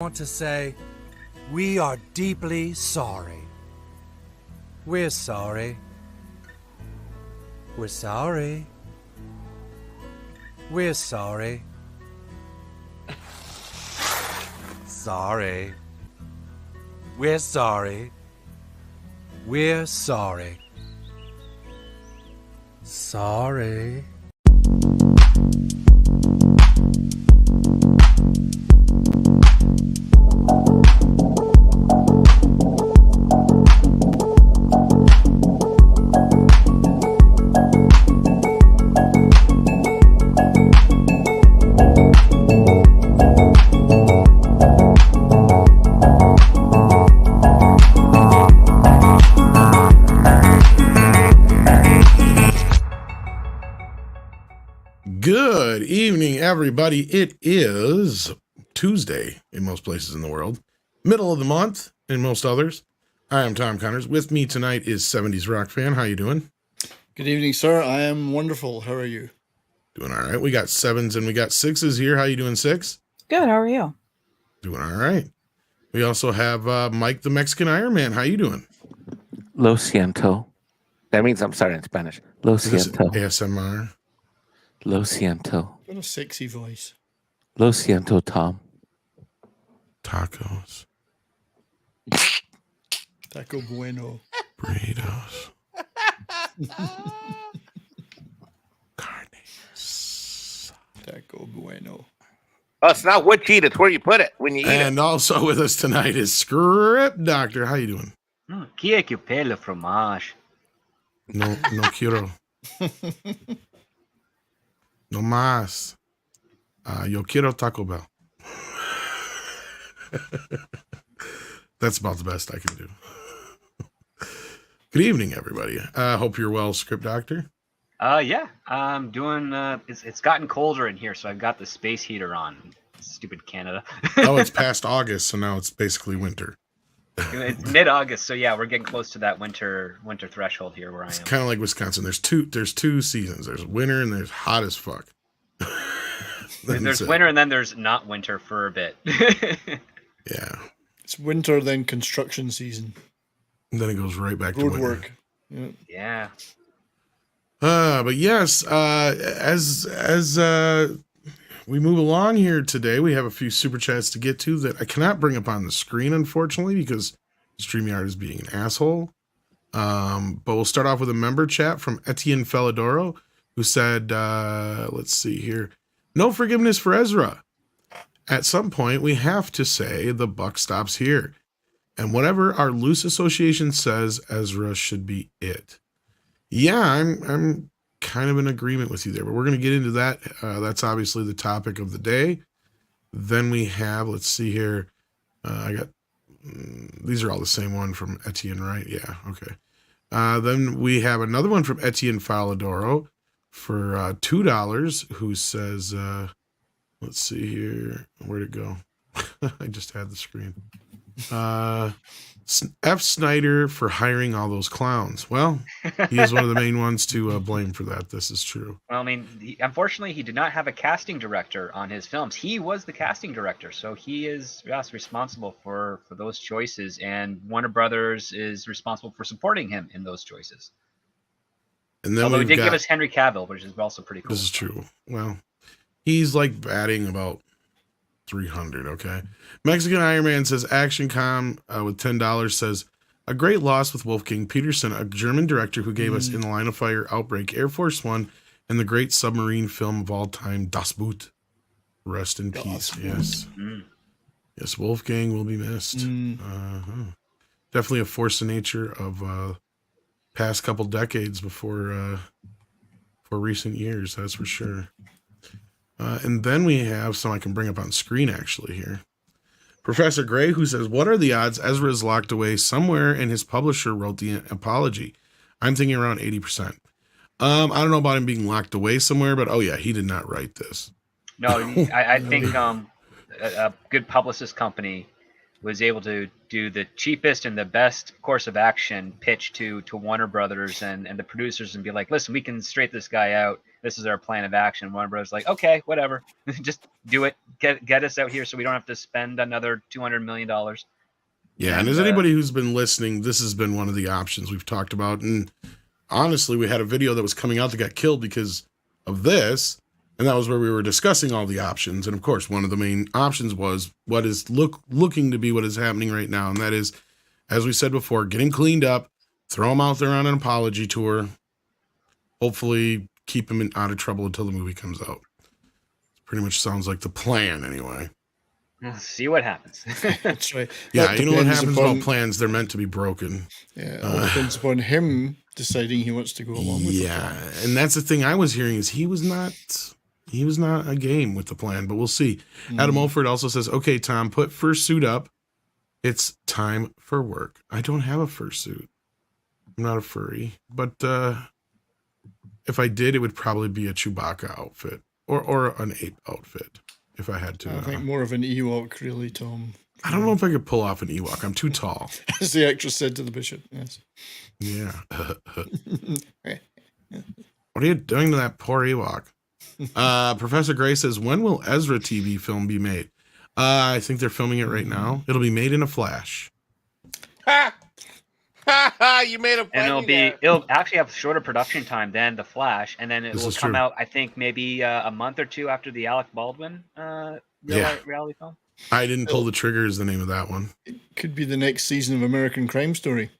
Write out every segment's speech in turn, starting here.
want to say we are deeply sorry. We're sorry. We're sorry. We're sorry. Sorry. We're sorry. We're sorry. Sorry. Good evening, everybody. It is Tuesday in most places in the world, middle of the month in most others. I am Tom Connors. With me tonight is 70s Rock Fan. How you doing? Good evening, sir. I am wonderful. How are you? Doing all right. We got sevens and we got sixes here. How you doing, Six? Good. How are you? Doing all right. We also have Mike, the Mexican Iron Man. How you doing? Lo siento. That means I'm sorry in Spanish. Lo Is this siento. ASMR? Lo siento. Got a sexy voice. Lo siento, Tom. Tacos. Taco bueno. Burritos. Carnes. Taco bueno. Oh, it's not what you eat. It's where you put it when you eat it. And also with us tonight is Script Doctor. How you doing? Qui è che pelle fromage? No quiero. No más. Yo quiero Taco Bell. That's about the best I can do. Good evening, everybody. Hope you're well, Script Doctor. Yeah, I'm doing. It's gotten colder in here, so I've got the space heater on. Stupid Canada. Oh, it's past August, so now it's basically winter. It's mid-August, so yeah, we're getting close to that winter threshold here where It's I am. kind of like Wisconsin. There's two seasons. There's winter and there's hot as fuck. There's winter and then there's not winter for a bit. Yeah. It's winter, then construction season. And then it goes right back to Road winter. work. Yeah. But yes, as we move along here today, we have a few super chats to get to that I cannot bring up on the screen, unfortunately, because StreamYard is being an asshole. But we'll start off with a member chat from Etienne Felidoro, who said, let's see here, no forgiveness for Ezra. At some point, we have to say the buck stops here. And whatever our loose association says, Ezra should be it. Yeah, I'm kind of in agreement with you there, but we're going to get into that. That's obviously the topic of the day. Then we have, let's see here. I got, these are all the same one from Etienne, right? Yeah, okay. Then we have another one from Etienne Falidoro for $2 who says, let's see here. Where'd it go? I just had the screen. F. Snyder for hiring all those clowns. Well, he is one of the main ones to blame for that. This is true. Well, I mean, unfortunately, he did not have a casting director on his films. He was the casting director, so he is responsible for those choices, and Warner Brothers is responsible for supporting him in those choices. And then Although he did give us Henry Cavill, which is also pretty cool. This is true. Well, he's like batting about 300, okay? Mexican Iron Man says, Action Com with $10 says, a great loss with Wolfgang Peterson, a German director who gave us In the Line of Fire, Outbreak, Air Force One, and the great submarine film of all time, Das Boot. Rest in peace. Yes. Yes, Wolfgang will be missed. Definitely a force of nature of past couple decades before for recent years, that's for sure. And then we have some I can bring up on screen actually here. Professor Gray, who says, what are the odds Ezra is locked away somewhere and his publisher wrote the apology? I'm thinking around 80%. I don't know about him being locked away somewhere, but oh yeah, he did not write this. No, I think a good publicist company was able to do the cheapest and the best course of action pitch to Warner Brothers and the producers and be like, listen, we can straight this guy out. This is our plan of action. Warner Brothers like, okay, whatever, just do it. Get us out here so we don't have to spend another $200 million. Yeah, and as anybody who's been listening, this has been one of the options we've talked about. And honestly, we had a video that was coming out that got killed because of this. And that was where we were discussing all the options. And of course, one of the main options was what is looking to be what is happening right now. And that is, as we said before, get him cleaned up, throw him out there on an apology tour, hopefully keep him out of trouble until the movie comes out. Pretty much sounds like the plan anyway. We'll see what happens. That's right. Yeah, That you know what depends happens upon- about plans? They're meant to be broken. Yeah, it all depends upon him deciding he wants to go along with the Yeah, plan. and that's the thing I was hearing is he was not a game with the plan, but we'll see. Adam Olford also says, okay, Tom, put fursuit up. It's time for work. I don't have a fursuit. I'm not a furry, but if I did, it would probably be a Chewbacca outfit or an ape outfit if I had to. I think more of an Ewok, really, Tom. I don't know if I could pull off an Ewok. I'm too tall. As the actress said to the bishop, yes. Yeah. What are you doing to that poor Ewok? Professor Gray says, when will Ezra TV film be made? I think they're filming it right now. It'll be made in a flash. Ha! Ha ha! You made a And funny it'll actually have shorter production time than The Flash, and then it This will is come true. out, I think, maybe a month or two after the Alec Baldwin reality film. I didn't pull the trigger is the name of that one. Could be the next season of American Crime Story.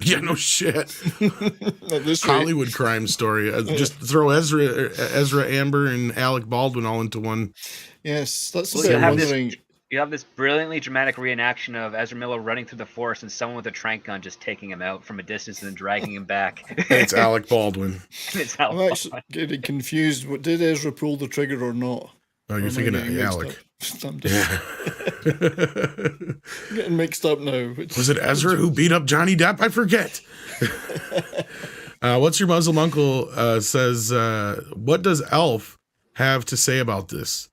Yeah, no shit. At this rate. Hollywood crime story. Just throw Ezra, Amber, and Alec Baldwin all into one. Yes, that's Well, what you I'm have wondering. You have this brilliantly dramatic reenaction of Ezra Miller running through the forest and someone with a trank gun just taking him out from a distance and then dragging him back. It's Alec Baldwin. It's how I'm actually getting confused. What did Ezra pull the trigger or not? Oh, Or you're am I thinking of getting mixed Alec. up? I'm just getting mixed up now. Was it Ezra who beat up Johnny Depp? I forget. What's your Muslim uncle says, what does Elf have to say about this?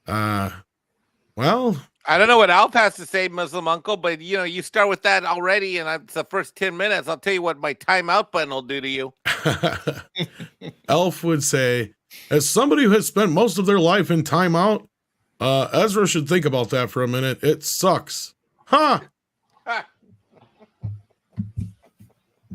Well, I don't know what Alp has to say, Muslim uncle, but you start with that already, and it's the first 10 minutes. I'll tell you what my timeout button will do to you. Elf would say, as somebody who has spent most of their life in timeout, Ezra should think about that for a minute. It sucks. Huh?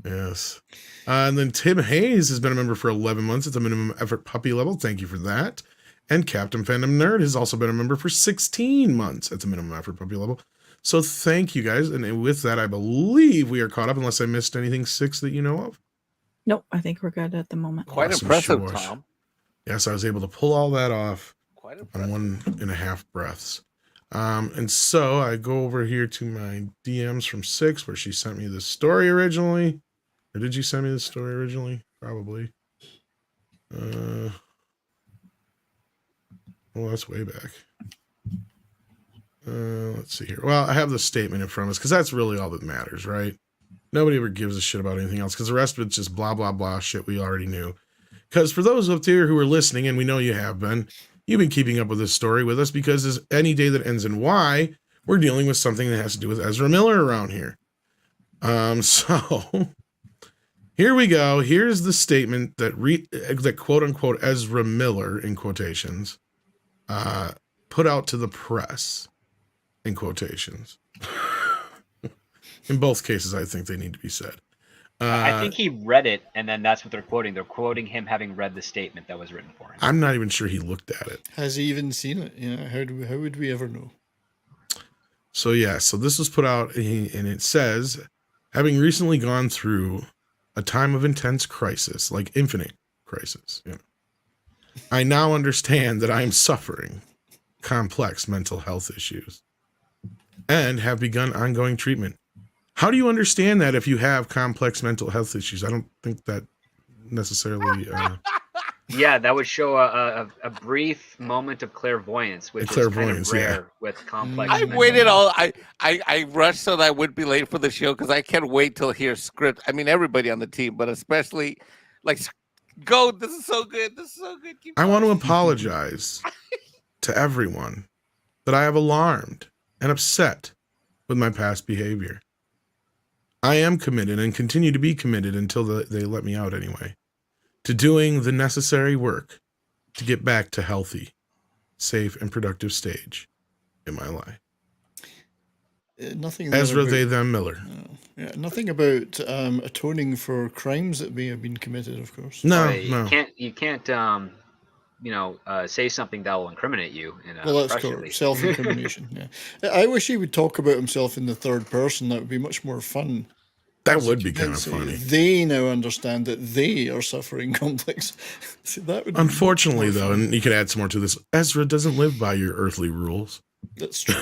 Yes. And then Tim Hayes has been a member for 11 months at the minimum effort puppy level. Thank you for that. And Captain Fandom Nerd has also been a member for 16 months at the minimum effort puppy level. So thank you guys. And with that, I believe we are caught up unless I missed anything, Six, that you know of. Nope, I think we're good at the moment. Quite Awesome impressive, choice. Tom. Yes, I was able to pull all that off Quite on impressive. 1.5 breaths. And so I go over here to my DMs from Six, where she sent me this story originally. Or did you send me this story originally? Probably. Well, that's way back. Let's see here. Well, I have the statement in front of us because that's really all that matters, right? Nobody ever gives a shit about anything else because the rest of it's just blah, blah, blah shit we already knew. Because for those up there who are listening, and we know you have been, you've been keeping up with this story with us because as any day that ends in Y, we're dealing with something that has to do with Ezra Miller around here. So here we go. Here's the statement that quote unquote Ezra Miller in quotations put out to the press in quotations. In both cases, I think they need to be said. I think he read it, and then that's what they're quoting. They're quoting him having read the statement that was written for him. I'm not even sure he looked at it. Has he even seen it? How would we ever know? So yeah, so this was put out, and it says, having recently gone through a time of intense crisis, like infinite crisis, I now understand that I am suffering complex mental health issues and have begun ongoing treatment. How do you understand that if you have complex mental health issues? I don't think that necessarily... Yeah, that would show a brief moment of clairvoyance, which is kind Clairvoyance, of yeah. rare with complex. I mental waited health. I rushed so that I wouldn't be late for the show because I can't wait till hear script. I mean, everybody on the team, but especially go. This is so good. This is so good. Keep I want to going. apologize to everyone that I have alarmed and upset with my past behavior. I am committed and continue to be committed until they let me out anyway, to doing the necessary work to get back to healthy, safe, and productive stage in my life. Nothing. Ezra, about, they, them, Miller. Yeah, nothing about atoning for crimes that may have been committed. Of course. No, You no. can't say something that will incriminate you in a Well, that's press called release. self-incrimination. Yeah, I wish he would talk about himself in the third person. That would be much more fun. That would be kind of funny. They now understand that they are suffering complex. See, that would. Unfortunately, though, and you could add some more to this. Ezra doesn't live by your earthly rules. That's true.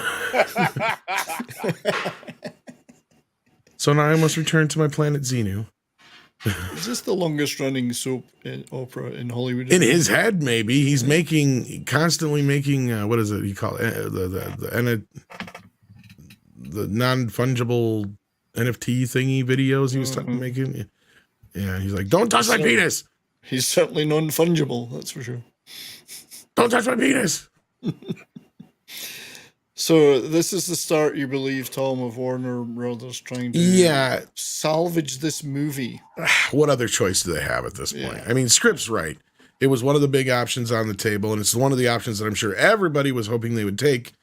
So now I must return to my planet Xenu. Is this the longest running soap opera in Hollywood? In his head, maybe he's constantly making. What is it? He call it the non-fungible NFT thingy videos he was making. Yeah, he's like, "Don't touch my penis." He's certainly non-fungible. That's for sure. Don't touch my penis. So this is the start, you believe, Tom, of Warner Brothers trying to salvage this movie. What other choice do they have at this point? Yeah. I mean, Script's right. It was one of the big options on the table, and it's one of the options that I'm sure everybody was hoping they would take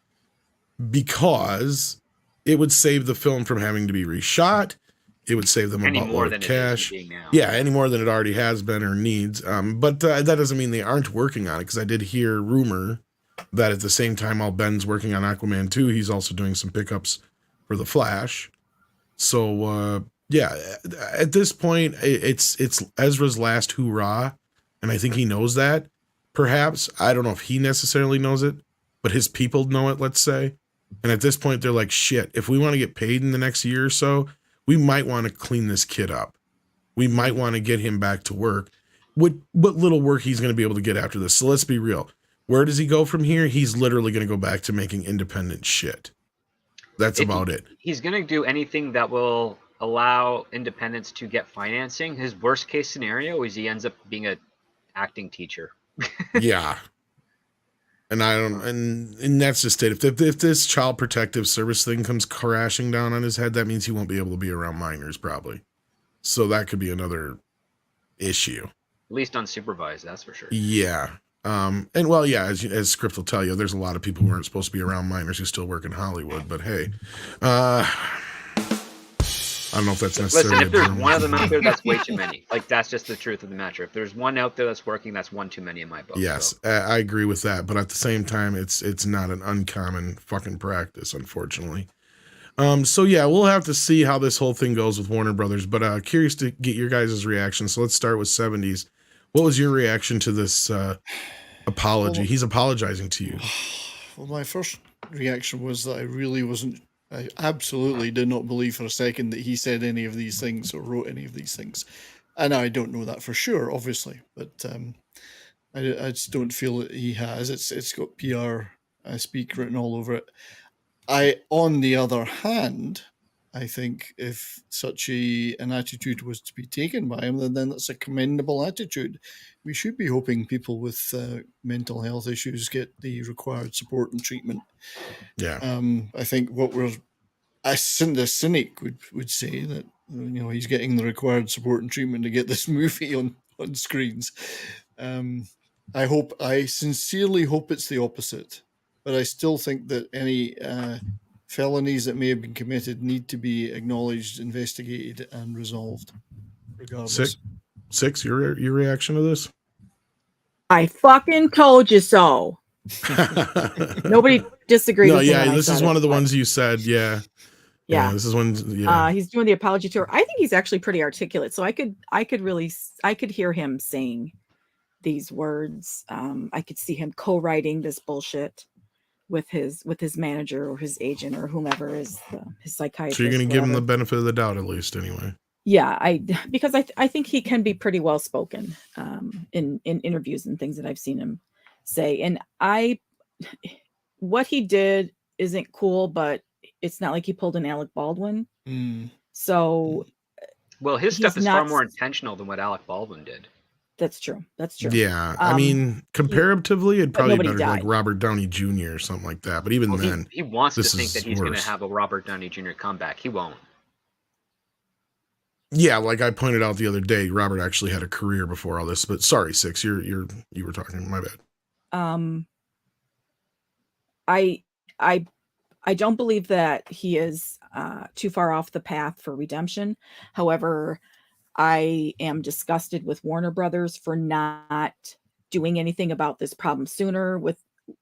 because it would save the film from having to be reshot. It would save them a buttload of cash. Yeah, any more than it already has been or needs. But that doesn't mean they aren't working on it, because I did hear rumor that at the same time while Ben's working on Aquaman 2, he's also doing some pickups for The Flash. So, at this point, it's Ezra's last hoorah, and I think he knows that. Perhaps, I don't know if he necessarily knows it, but his people know it, let's say. And at this point, they're like, shit, if we want to get paid in the next year or so, we might want to clean this kid up. We might want to get him back to work. What little work he's going to be able to get after this. So let's be real. Where does he go from here? He's literally going to go back to making independent shit. That's about it. He's going to do anything that will allow independents to get financing. His worst case scenario is he ends up being an acting teacher. Yeah. And that's just it. If this child protective service thing comes crashing down on his head, that means he won't be able to be around minors probably. So that could be another issue. At least unsupervised, that's for sure. Yeah. And well, yeah, as Script will tell you, there's a lot of people who aren't supposed to be around minors who still work in Hollywood, but hey, I don't know if that's necessarily. Listen, if there's one of them out there, that's way too many. Like, that's just the truth of the matter. If there's one out there that's working, that's one too many in my book. Yes, so. I agree with that, but at the same time, it's not an uncommon fucking practice, unfortunately. So yeah, we'll have to see how this whole thing goes with Warner Brothers, but curious to get your guys' reaction. So let's start with 70s. What was your reaction to this apology? Well, he's apologizing to you. Well, my first reaction was that I absolutely did not believe for a second that he said any of these things or wrote any of these things. And I don't know that for sure, obviously, but I just don't feel that he has. It's got PR speak written all over it. On the other hand, I think if such an attitude was to be taken by him, then that's a commendable attitude. We should be hoping people with mental health issues get the required support and treatment. Yeah. I think a cynic would say that he's getting the required support and treatment to get this movie on screens. I sincerely hope it's the opposite, but I still think that any felonies that may have been committed need to be acknowledged, investigated, and resolved. Regardless. Six, your reaction to this? I fucking told you so. Nobody disagreed. No, with yeah, me this is one of the ones you said. Yeah, this is one. Yeah, he's doing the apology tour. I think he's actually pretty articulate, so I could hear him saying these words. I could see him co-writing this bullshit with his manager or his agent or whomever is his psychiatrist. So you're going to give him the benefit of the doubt at least, anyway. Yeah, because I think he can be pretty well spoken in interviews and things that I've seen him say. And what he did isn't cool, but it's not like he pulled an Alec Baldwin. So, well, his stuff is far more intentional than what Alec Baldwin did. That's true. That's true. Yeah, I mean, comparatively, it'd but probably be nobody better like died. Robert Downey Jr. or something like that. But even Well, then, he wants to this think that is he's going to worse. have a Robert Downey Jr. comeback. He won't. Yeah, like I pointed out the other day, Robert actually had a career before all this. But sorry, Six, you were talking. My bad. I don't believe that he is too far off the path for redemption. However, I am disgusted with Warner Brothers for not doing anything about this problem sooner,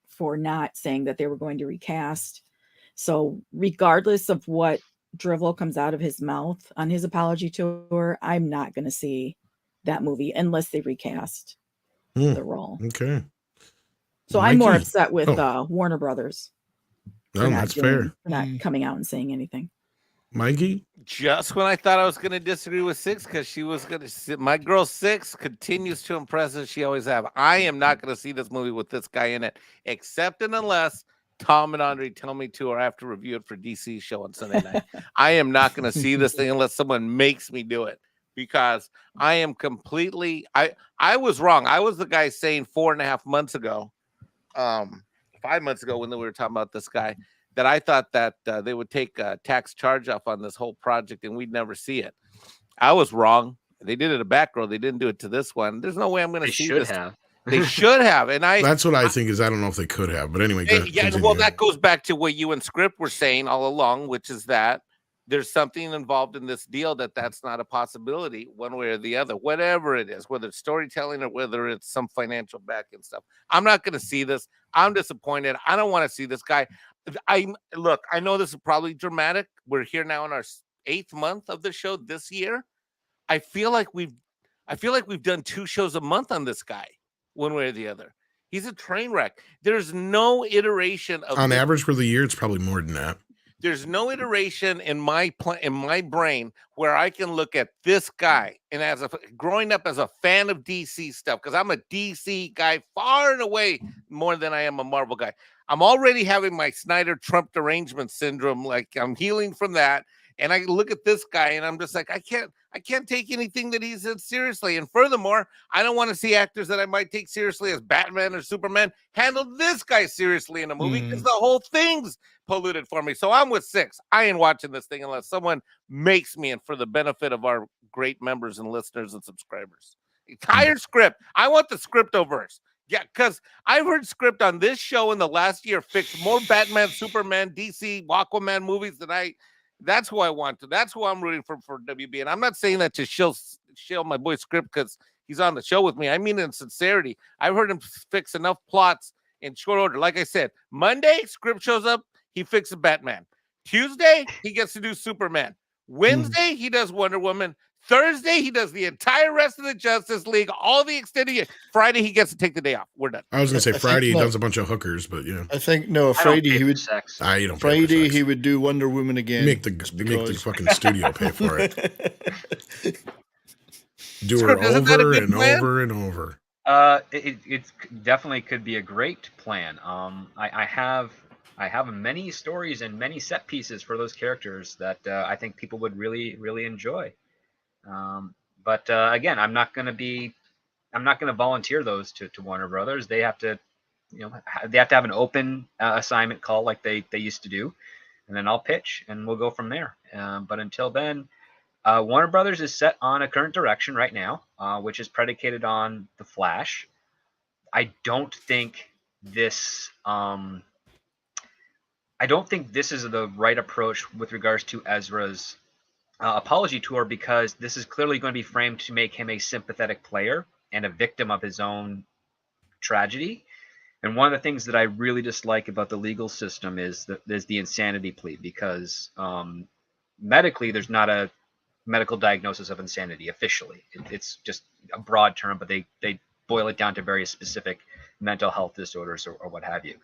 for not saying that they were going to recast. So regardless of what drivel comes out of his mouth on his apology tour, I'm not going to see that movie unless they recast the role. Okay. So Mikey. I'm more upset with Warner Brothers. No, that's fair. For not coming out and saying anything. Mikey? Just when I thought I was going to disagree with Six, because she was going to, my girl Six continues to impress as she always have. I am not going to see this movie with this guy in it, except and unless Tom and Andre tell me to, or I have to review it for DC show on Sunday night. I am not going to see this thing unless someone makes me do it, because I am completely, I was wrong. I was the guy saying 4.5 months ago, 5 months ago when we were talking about this guy, that I thought that they would take a tax charge off on this whole project and we'd never see it. I was wrong. They did it a back row. They didn't do it to this one. There's no way I'm going to see this. They should have. And that's what I think is, I don't know if they could have, but anyway. Well, that goes back to what you and Script were saying all along, which is that there's something involved in this deal that's not a possibility one way or the other, whatever it is, whether it's storytelling or whether it's some financial back and stuff. I'm not going to see this. I'm disappointed. I don't want to see this guy. I know this is probably dramatic. We're here now in our 8th month of the show this year. I feel like we've done 2 shows a month on this guy, one way or the other. He's a train wreck. There's no iteration of on average for the year. It's probably more than that. There's no iteration in my brain where I can look at this guy, and growing up as a fan of DC stuff, because I'm a DC guy far and away more than I am a Marvel guy. I'm already having my Snyder Trump derangement syndrome. Like, I'm healing from that. And I look at this guy and I'm just like, I can't take anything that he said seriously. And furthermore, I don't want to see actors that I might take seriously as Batman or Superman handle this guy seriously in a movie, because the whole thing's polluted for me. So I'm with Six. I ain't watching this thing unless someone makes me, and for the benefit of our great members and listeners and subscribers. Entire Script. I want the Scriptoverse. Yeah, because I've heard Script on this show in the last year fix more Batman, Superman, DC, Aquaman movies than that's who I want to. That's who I'm rooting for WB. And I'm not saying that to shill my boy Script because he's on the show with me. I mean it in sincerity. I've heard him fix enough plots in short order. Like I said, Monday, Script shows up, he fixes Batman. Tuesday, he gets to do Superman. Wednesday, he does Wonder Woman. Thursday, he does the entire rest of the Justice League, all the extended year. Friday, he gets to take the day off. We're done. I was going to say Friday, he does a bunch of hookers, but yeah. I think, no, Friday, he would. Friday, he would do Wonder Woman again. Make the fucking studio pay for it. Do her over and over and over. It definitely could be a great plan. I have many stories and many set pieces for those characters that I think people would really, really enjoy. But again, I'm not going to volunteer those to Warner Brothers. They have to, they have to have an open assignment call like they used to do, and then I'll pitch and we'll go from there. But until then, Warner Brothers is set on a current direction right now, which is predicated on The Flash. I don't think this is the right approach with regards to Ezra's apology tour, because this is clearly going to be framed to make him a sympathetic player and a victim of his own tragedy. And one of the things that I really dislike about the legal system is the insanity plea, because medically there's not a medical diagnosis of insanity officially. It's just a broad term, but they boil it down to very specific mental health disorders or what have you.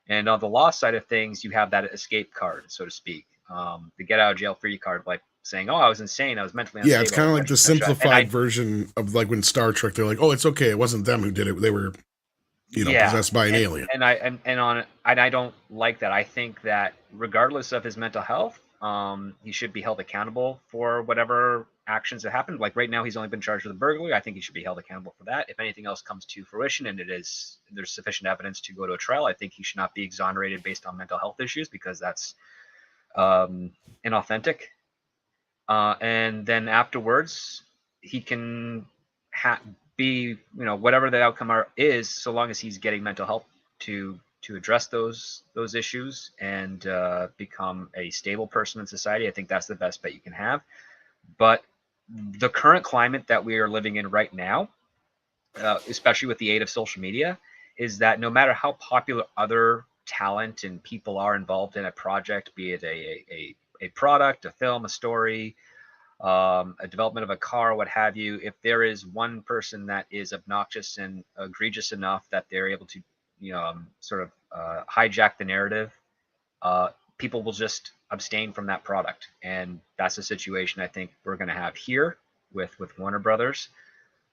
And on the law side of things, you have that escape card, so to speak, the get out of jail free card, like saying, "Oh, I was insane. I was mentally unstable." Yeah, it's kind of like the simplified version of like when Star Trek, they're like, "Oh, it's okay. It wasn't them who did it. They were possessed by an alien. And I don't like that. I think that regardless of his mental health, he should be held accountable for whatever actions that happened. Like right now, he's only been charged with a burglary. I think he should be held accountable for that. If anything else comes to fruition and there's sufficient evidence to go to a trial, I think he should not be exonerated based on mental health issues, because that's inauthentic. And then afterwards, he can be, whatever the outcome is, so long as he's getting mental help to address those issues and become a stable person in society. I think that's the best bet you can have. But the current climate that we are living in right now, especially with the aid of social media, is that no matter how popular other talent and people are involved in a project, be it a product, a film, a story, a development of a car, what have you, if there is one person that is obnoxious and egregious enough that they're able to, sort of hijack the narrative, people will just abstain from that product. And that's a situation I think we're going to have here with Warner Brothers.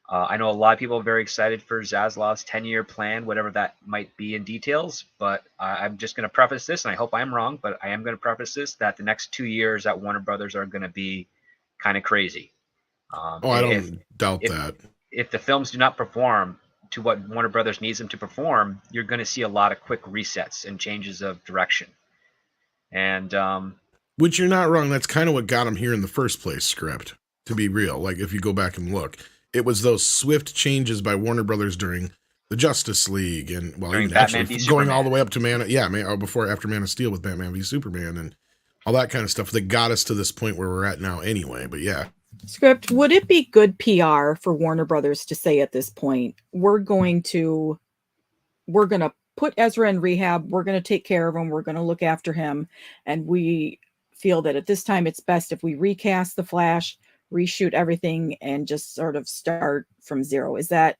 I know a lot of people are very excited for Zaslav's 10-year plan, whatever that might be in details, but I'm just going to preface this, and I hope I'm wrong, but I am going to preface this, that the next 2 years at Warner Brothers are going to be kind of crazy. I don't doubt that. If the films do not perform to what Warner Brothers needs them to perform, you're going to see a lot of quick resets and changes of direction. And which you're not wrong. That's kind of what got him here in the first place, Script, to be real. Like, if you go back and look, it was those swift changes by Warner Brothers during the Justice League, and even actually going all the way up to after Man of Steel with Batman v Superman and all that kind of stuff that got us to this point where we're at now anyway. But yeah. Script, would it be good PR for Warner Brothers to say at this point, we're going to put Ezra in rehab, we're going to take care of him, we're going to look after him, and we feel that at this time it's best if we recast the Flash, reshoot everything, and just sort of start from zero? Is that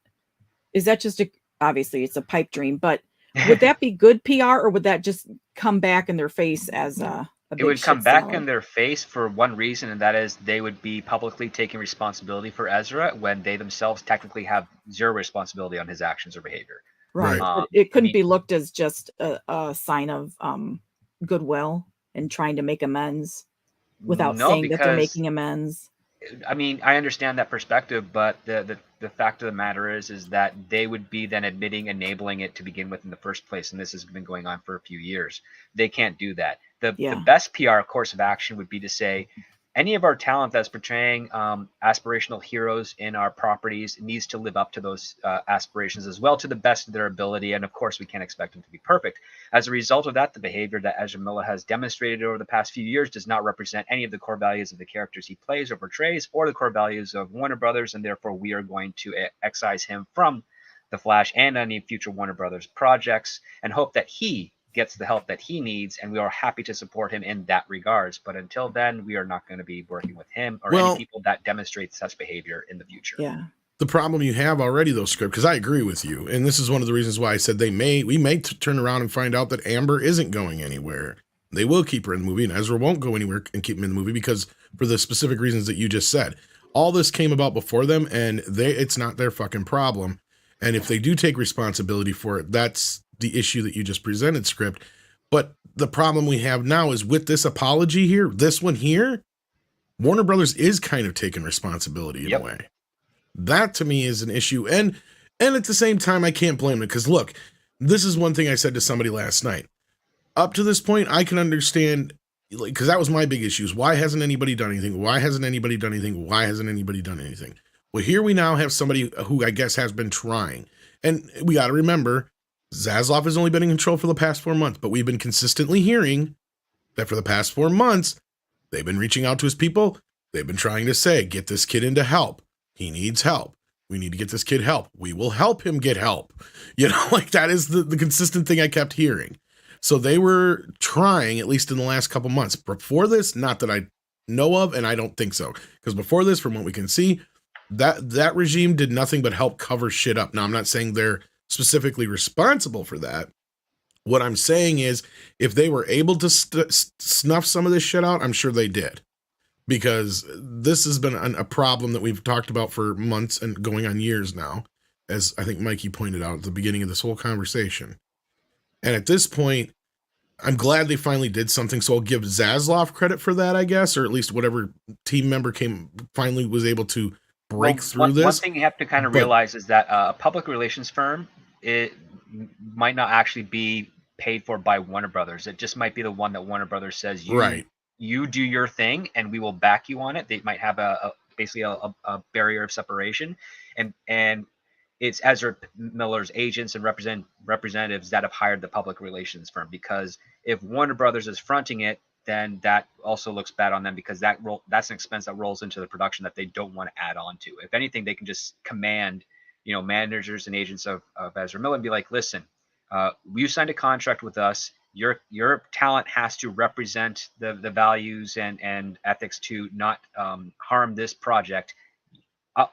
just obviously it's a pipe dream, but would that be good PR, or would that just come back in their face as it would come back in their face for one reason, and that is they would be publicly taking responsibility for Ezra when they themselves technically have zero responsibility on his actions or behavior. Right. It couldn't be looked as just a sign of goodwill and trying to make amends without saying that they're making amends. I mean, I understand that perspective, but the fact of the matter is that they would be then enabling it to begin with in the first place, and this has been going on for a few years. They can't do that. The best PR course of action would be to say, any of our talent that's portraying aspirational heroes in our properties needs to live up to those aspirations as well, to the best of their ability. And of course, we can't expect them to be perfect. As a result of that, the behavior that Ezra Miller has demonstrated over the past few years does not represent any of the core values of the characters he plays or portrays, or the core values of Warner Brothers. And therefore, we are going to excise him from the Flash and any future Warner Brothers projects, and hope that he gets the help that he needs, and we are happy to support him in that regards. But until then, we are not going to be working with him or any people that demonstrate such behavior in the future. Yeah. The problem you have already, though, Script, because I agree with you, and this is one of the reasons why I said we may turn around and find out that Amber isn't going anywhere. They will keep her in the movie, and Ezra won't go anywhere and keep him in the movie, because for the specific reasons that you just said. All this came about before them, and it's not their fucking problem. And if they do take responsibility for it, that's the issue that you just presented, Script. But the problem we have now is with this apology here, this one here, Warner Brothers is kind of taking responsibility in a way. That to me is an issue. And at the same time, I can't blame it, because look, this is one thing I said to somebody last night. Up to this point, I can understand, because that was my big issue, is why hasn't anybody done anything? Why hasn't anybody done anything? Why hasn't anybody done anything? Well, here we now have somebody who I guess has been trying. And we got to remember, Zaslav has only been in control for the past 4 months, but we've been consistently hearing that for the past 4 months, they've been reaching out to his people. They've been trying to say, get this kid into help. He needs help. We need to get this kid help. We will help him get help. Like that is the consistent thing I kept hearing. So they were trying, at least in the last couple months. Before this, not that I know of, and I don't think so. Because before this, from what we can see, that regime did nothing but help cover shit up. Now, I'm not saying they're specifically responsible for that. What I'm saying is, if they were able to snuff some of this shit out, I'm sure they did. Because this has been a problem that we've talked about for months and going on years now. as I think Mikey pointed out at the beginning of this whole conversation. And at this point, I'm glad they finally did something. So I'll give Zaslav credit for that, I guess, or at least whatever team member finally was able to break through this. One thing you have to kind of realize is that a public relations firm, it might not actually be paid for by Warner Brothers. It just might be the one that Warner Brothers says, you do your thing and we will back you on it. They might have basically a barrier of separation, and it's Ezra Miller's agents and representatives that have hired the public relations firm, because if Warner Brothers is fronting it, then that also looks bad on them, because that's an expense that rolls into the production that they don't want to add on to. If anything, they can just command, managers and agents of Ezra Miller and be like, listen, you signed a contract with us. Your talent has to represent the values and ethics to not harm this project.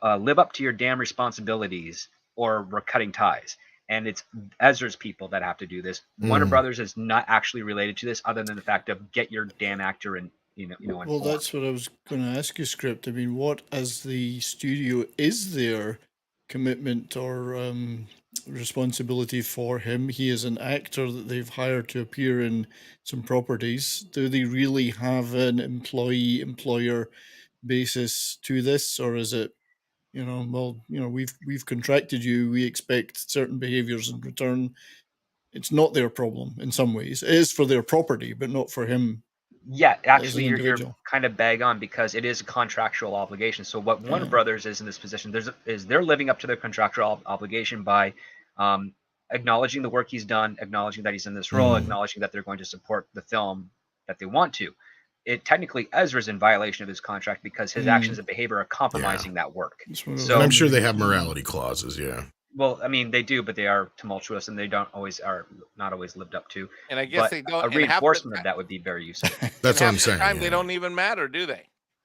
Live up to your damn responsibilities, or we're cutting ties. And it's Ezra's people that have to do this. Warner Brothers is not actually related to this, other than the fact of get your damn actor and Well, that's what I was going to ask you, Script. I mean, what, as the studio, is their commitment or responsibility for him? He is an actor that they've hired to appear in some properties. Do they really have an employee-employer basis to this, or is it, we've contracted you, we expect certain behaviors in return? It's not their problem in some ways. It is for their property, but not for him. Yeah, actually, you're kind of bag on, because it is a contractual obligation. So what Warner Brothers is in this position, they're living up to their contractual obligation by acknowledging the work he's done, acknowledging that he's in this role, acknowledging that they're going to support the film that they want to. Technically, Ezra's in violation of his contract, because his actions and behavior are compromising that work. So and I'm sure they have morality clauses. Yeah. Well, I mean, they do, but they are tumultuous, and they not always lived up to. And I guess they don't. A reinforcement of that would be very useful. That's what I'm saying. They don't even matter, do they?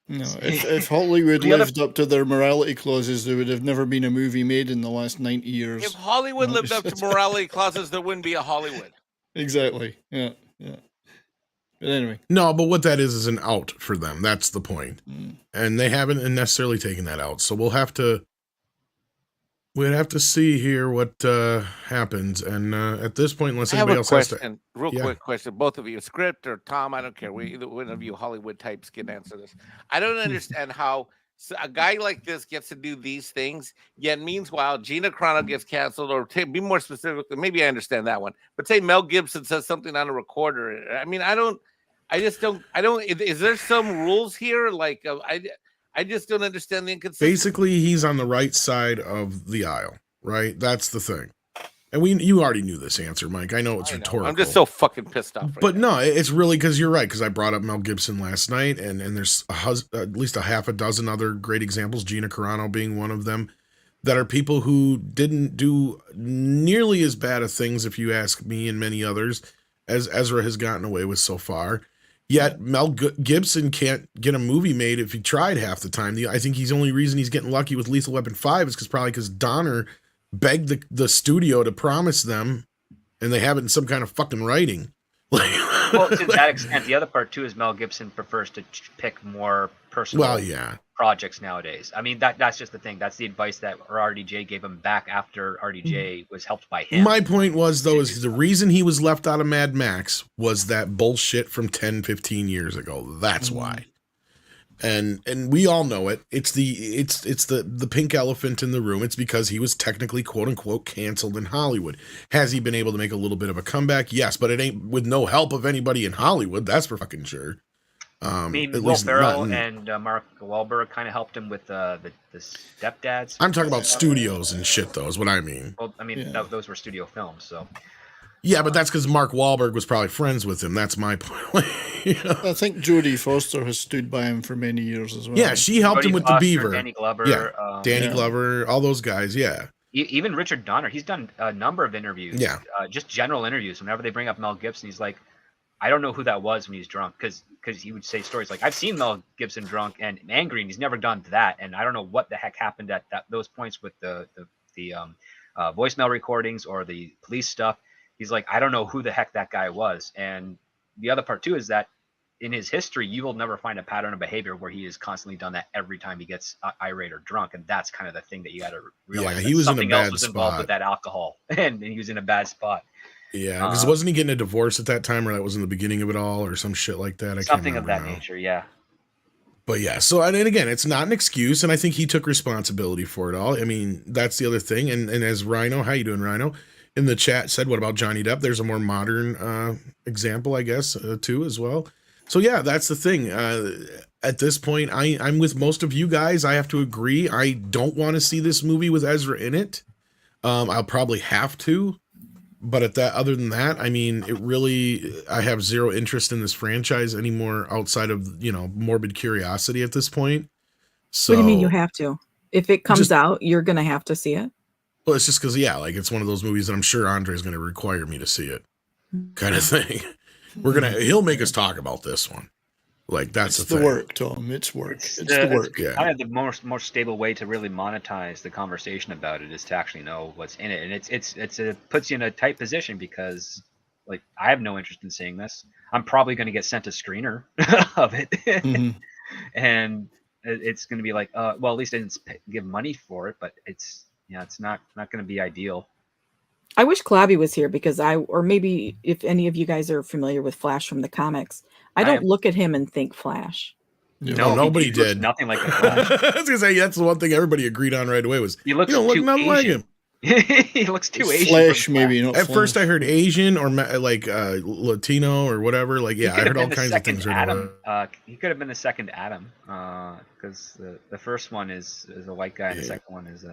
No. If Hollywood lived up to their morality clauses, there would have never been a movie made in the last 90 years. If Hollywood lived up to morality clauses, there wouldn't be a Hollywood. Exactly. Yeah. But anyway. No, but what that is an out for them. That's the point. And they haven't necessarily taken that out. So we'd have to see here what happens. And at this point, unless anybody else has to... Quick question. Both of you, Script or Tom, I don't care. Either one of you Hollywood types can answer this. I don't understand how a guy like this gets to do these things, yet meanwhile, Gina Carano gets canceled, or be more specific, maybe I understand that one, but say Mel Gibson says something on a recorder. I mean, I don't, is there some rules here? Like, I just don't understand the inconsistency. Basically, he's on the right side of the aisle, right? That's the thing. And you already knew this answer, Mike. I know it's rhetorical. I'm just so fucking pissed off. But no, it's really because you're right. Because I brought up Mel Gibson last night, and there's at least a half a dozen other great examples, Gina Carano being one of them, that are people who didn't do nearly as bad of things, if you ask me, and many others, as Ezra has gotten away with so far. Yet Mel Gibson can't get a movie made if he tried half the time. I think he's the only reason he's getting lucky with Lethal Weapon 5 is because Donner begged the studio to promise them, and they have it in some kind of fucking writing. Well, to that extent, the other part too is Mel Gibson prefers to pick more personal projects nowadays. I mean, that's just the thing. That's the advice that RDJ gave him back after RDJ was helped by him. My point was, though, is the reason he was left out of Mad Max was that bullshit from 10, 15 years ago. That's why. And we all know it. It's the pink elephant in the room. It's because he was technically, quote unquote, canceled in Hollywood. Has he been able to make a little bit of a comeback? Yes, but it ain't with no help of anybody in Hollywood. That's for fucking sure. I mean, Will Ferrell and Mark Wahlberg kind of helped him with the Stepdads. I'm talking about studios and shit, though, is what I mean. Well, I mean, those were studio films, so. Yeah, but that's because Mark Wahlberg was probably friends with him. That's my point. I think Jodie Foster has stood by him for many years as well. Yeah, she helped him with Foster, The Beaver. Danny Glover. Yeah, Danny Glover, all those guys, yeah. Even Richard Donner, he's done a number of interviews. Yeah. Just general interviews. Whenever they bring up Mel Gibson, he's like, I don't know who that was when he's drunk, because he would say stories like, I've seen Mel Gibson drunk and angry, and he's never done that, and I don't know what the heck happened at those points with the voicemail recordings or the police stuff. He's like, I don't know who the heck that guy was. And the other part too is that in his history, you will never find a pattern of behavior where he has constantly done that every time he gets irate or drunk, and that's kind of the thing that you got to realize. Yeah, that he was in a something else bad was involved with spot. that alcohol, and he was in a bad spot. Yeah, because wasn't he getting a divorce at that time, or that was in the beginning of it all, or some shit like that? I Something can't of remember that now. nature, yeah. But yeah, so and again, it's not an excuse, and I think he took responsibility for it all. I mean, that's the other thing. And as Rhino, how you doing, Rhino? In the chat said, what about Johnny Depp? There's a more modern example, I guess, too, as well. So yeah, that's the thing. At this point, I'm with most of you guys. I have to agree. I don't want to see this movie with Ezra in it. I'll probably have to. But other than that, I mean, I have zero interest in this franchise anymore outside of, morbid curiosity at this point. So What do you mean you have to? If it comes out, you're going to have to see it? Well, it's just because, yeah, like it's one of those movies that I'm sure Andre's going to require me to see it kind of thing. He'll make us talk about this one. Like, that's It's the the thing. work, Tom. It's work. It's the work. Yeah. Kind of the more stable way to really monetize the conversation about it is to actually know what's in it, and it puts you in a tight position because, like, I have no interest in seeing this. I'm probably going to get sent a screener of it, and it's going to be like, well, at least I didn't give money for it, but it's not going to be ideal. I wish Clabby was here because or maybe if any of you guys are familiar with Flash from the comics, I don't look at him and think Flash. No, nobody did. Nothing like the Flash. I was gonna say that's the one thing everybody agreed on right away was he looks look too nothing like Asian. him. He looks too Asian. Flash, maybe not. At first, I heard Asian or like Latino or whatever. Like, yeah, I heard all kinds of things. Adam. He could have been the second Adam, because the first one is a white guy, and the second one is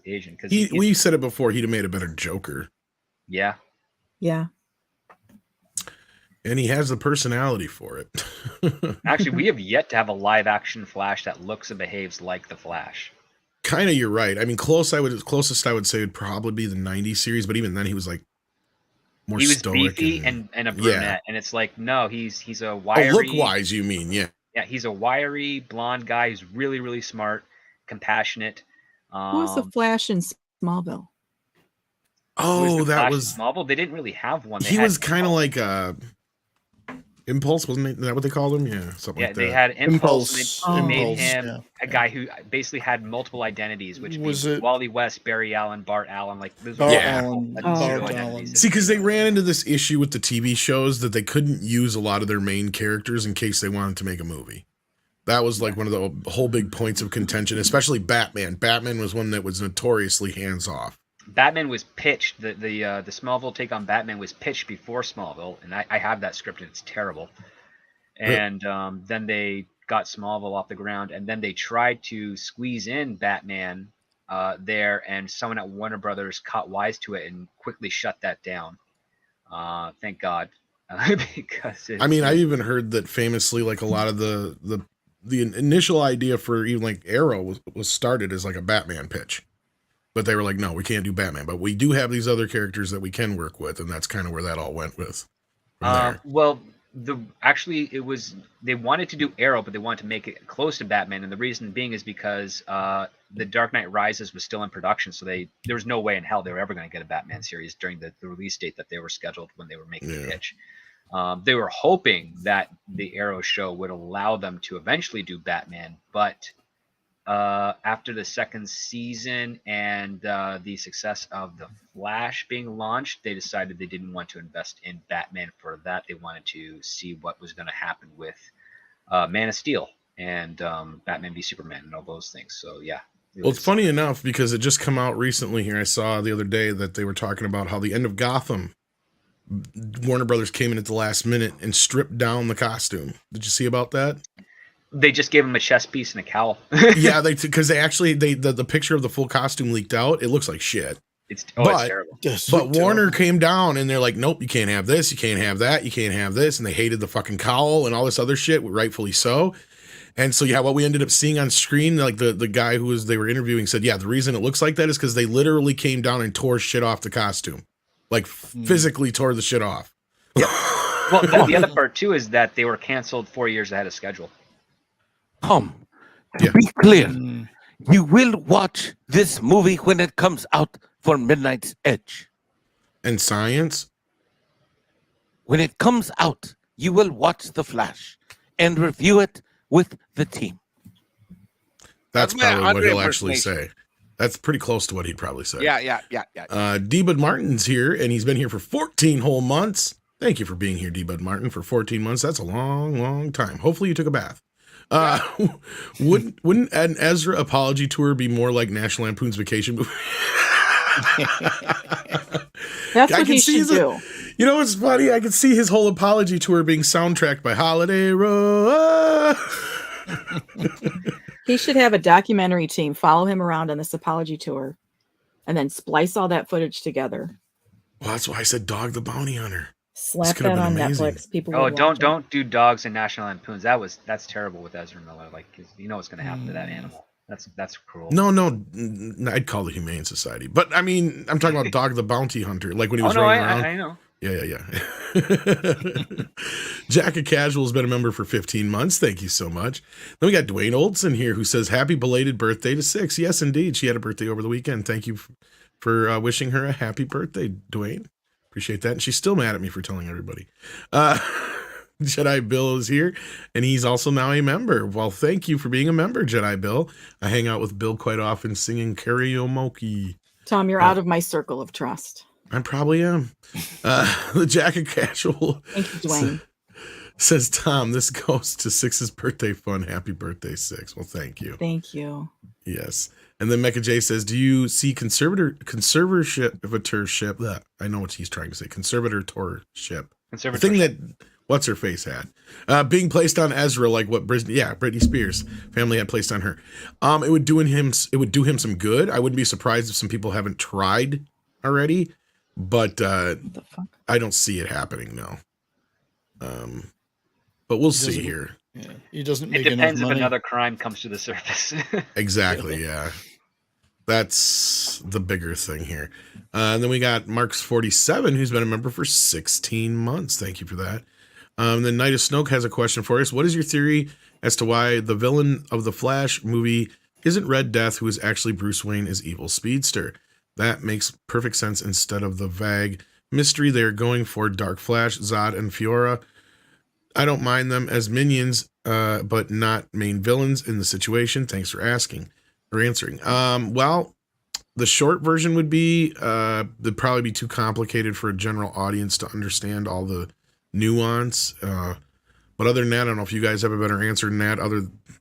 Asian. Because we said it before. He'd have made a better Joker. Yeah. Yeah. And he has the personality for it. Actually, we have yet to have a live action Flash that looks and behaves like the Flash. Kind of, you're right. I mean, closest I would say would probably be the '90s series, but even then, he was like more stoic. He was beefy and a brunette, and it's like, no, he's a wiry. Oh, look wise, you mean? Yeah. Yeah, he's a wiry blonde guy who's really, really smart, compassionate. Who was the Flash in Smallville? Oh, that was Smallville. They didn't really have one. He was kind of like Impulse, wasn't that what they called him? Yeah, something like that. They had Impulse. They made Impulse, him a guy who basically had multiple identities, which was Wally West, Barry Allen, Bart Allen. Like, those Bart were Allen. Bart Allen. See, because they ran into this issue with the TV shows that they couldn't use a lot of their main characters in case they wanted to make a movie. That was like one of the whole big points of contention, especially Batman. Batman was one that was notoriously hands off. Batman was pitched. The Smallville take on Batman was pitched before Smallville, and I have that script, and it's terrible. And then they got Smallville off the ground, and then they tried to squeeze in Batman there, and someone at Warner Brothers caught wise to it and quickly shut that down. Thank God, because I mean, I even heard that famously, like a lot of the initial idea for even like Arrow was started as like a Batman pitch. But they were like, no, we can't do Batman. But we do have these other characters that we can work with, and that's kind of where that all went with. Well, they wanted to do Arrow, but they wanted to make it close to Batman, and the reason being is because The Dark Knight Rises was still in production, so there was no way in hell they were ever going to get a Batman series during the release date that they were scheduled when they were making the pitch. They were hoping that the Arrow show would allow them to eventually do Batman, but after the second season and the success of The Flash being launched, they decided they didn't want to invest in Batman for that. They wanted to see what was going to happen with Man of Steel and Batman v Superman and all those things. So, yeah. It's funny enough because it just come out recently here. I saw the other day that they were talking about how the end of Gotham, Warner Brothers came in at the last minute and stripped down the costume. Did you see about that? They just gave him a chest piece and a cowl. Yeah, because the picture of the full costume leaked out. It looks like shit. It's terrible. But Warner came down and they're like, nope, you can't have this, you can't have that, you can't have this, and they hated the fucking cowl and all this other shit, rightfully so. And so, yeah, what we ended up seeing on screen, like the guy they were interviewing said, yeah, the reason it looks like that is because they literally came down and tore shit off the costume, like physically tore the shit off. Yep. Well, the other part too is that they were canceled 4 years ahead of schedule. Tom, to be clear, you will watch this movie when it comes out for Midnight's Edge. And Science? When it comes out, you will watch The Flash. and review it with the team. That's That's my probably what Andre he'll actually impersonation. say. That's pretty close to what he'd probably say. Yeah. D-Bud Martin's here, and he's been here for 14 whole months. Thank you for being here, D-Bud Martin, for 14 months. That's a long, long time. Hopefully you took a bath. Wouldn't an Ezra apology tour be more like National Lampoon's Vacation movie? That's what he should do. You know what's funny? I could see his whole apology tour being soundtracked by Holiday Row. He should have a documentary team follow him around on this apology tour and then splice all that footage together. Well, that's why I said Dog the Bounty Hunter. Slap could've that been on amazing. Netflix. People Oh, would watch it. don't do dogs and National Lampoons. That's terrible with Ezra Miller. Like, 'cause you know what's going to happen to that animal. That's cruel. No, I'd call the Humane Society. But I mean, I'm talking about Dog the Bounty Hunter, like when he was running around. I know. Yeah. Jack of Casual has been a member for 15 months. Thank you so much. Then we got Dwayne Oldson here who says, happy belated birthday to 6. Yes, indeed. She had a birthday over the weekend. Thank you for wishing her a happy birthday, Dwayne. Appreciate that. And she's still mad at me for telling everybody. Jedi Bill is here, and he's also now a member. Well, thank you for being a member, Jedi Bill. I hang out with Bill quite often singing karaoke. Tom, you're out of my circle of trust. I probably am. The Jack of Casual Thank you, Dwayne. says, Tom, this goes to 6's birthday fun. Happy birthday, 6. Well, thank you. Thank you. Yes. And then Mecha J says, do you see conservatorship? I know what he's trying to say. Conservatorship. The thing that what's her face had being placed on Ezra, like what Britney Spears family had placed on her. It would do him some good. I wouldn't be surprised if some people haven't tried already, but What the fuck? I don't see it happening. No. But we'll see here. Yeah, he doesn't It make enough depends if money. another crime comes to the surface. Exactly. Yeah. That's the bigger thing here. And then we got Marks 47, who's been a member for 16 months. Thank you for that. Then Night of Snoke has a question for us. What is your theory as to why the villain of the Flash movie isn't Red Death, who is actually Bruce Wayne as evil speedster? That makes perfect sense instead of the vague mystery they're going for Dark Flash, Zod, and Fiora. I don't mind them as minions, but not main villains in the situation. Thanks for asking or answering. Well, the short version would be, they'd probably be too complicated for a general audience to understand all the nuance. But other than that, I don't know if you guys have a better answer than that.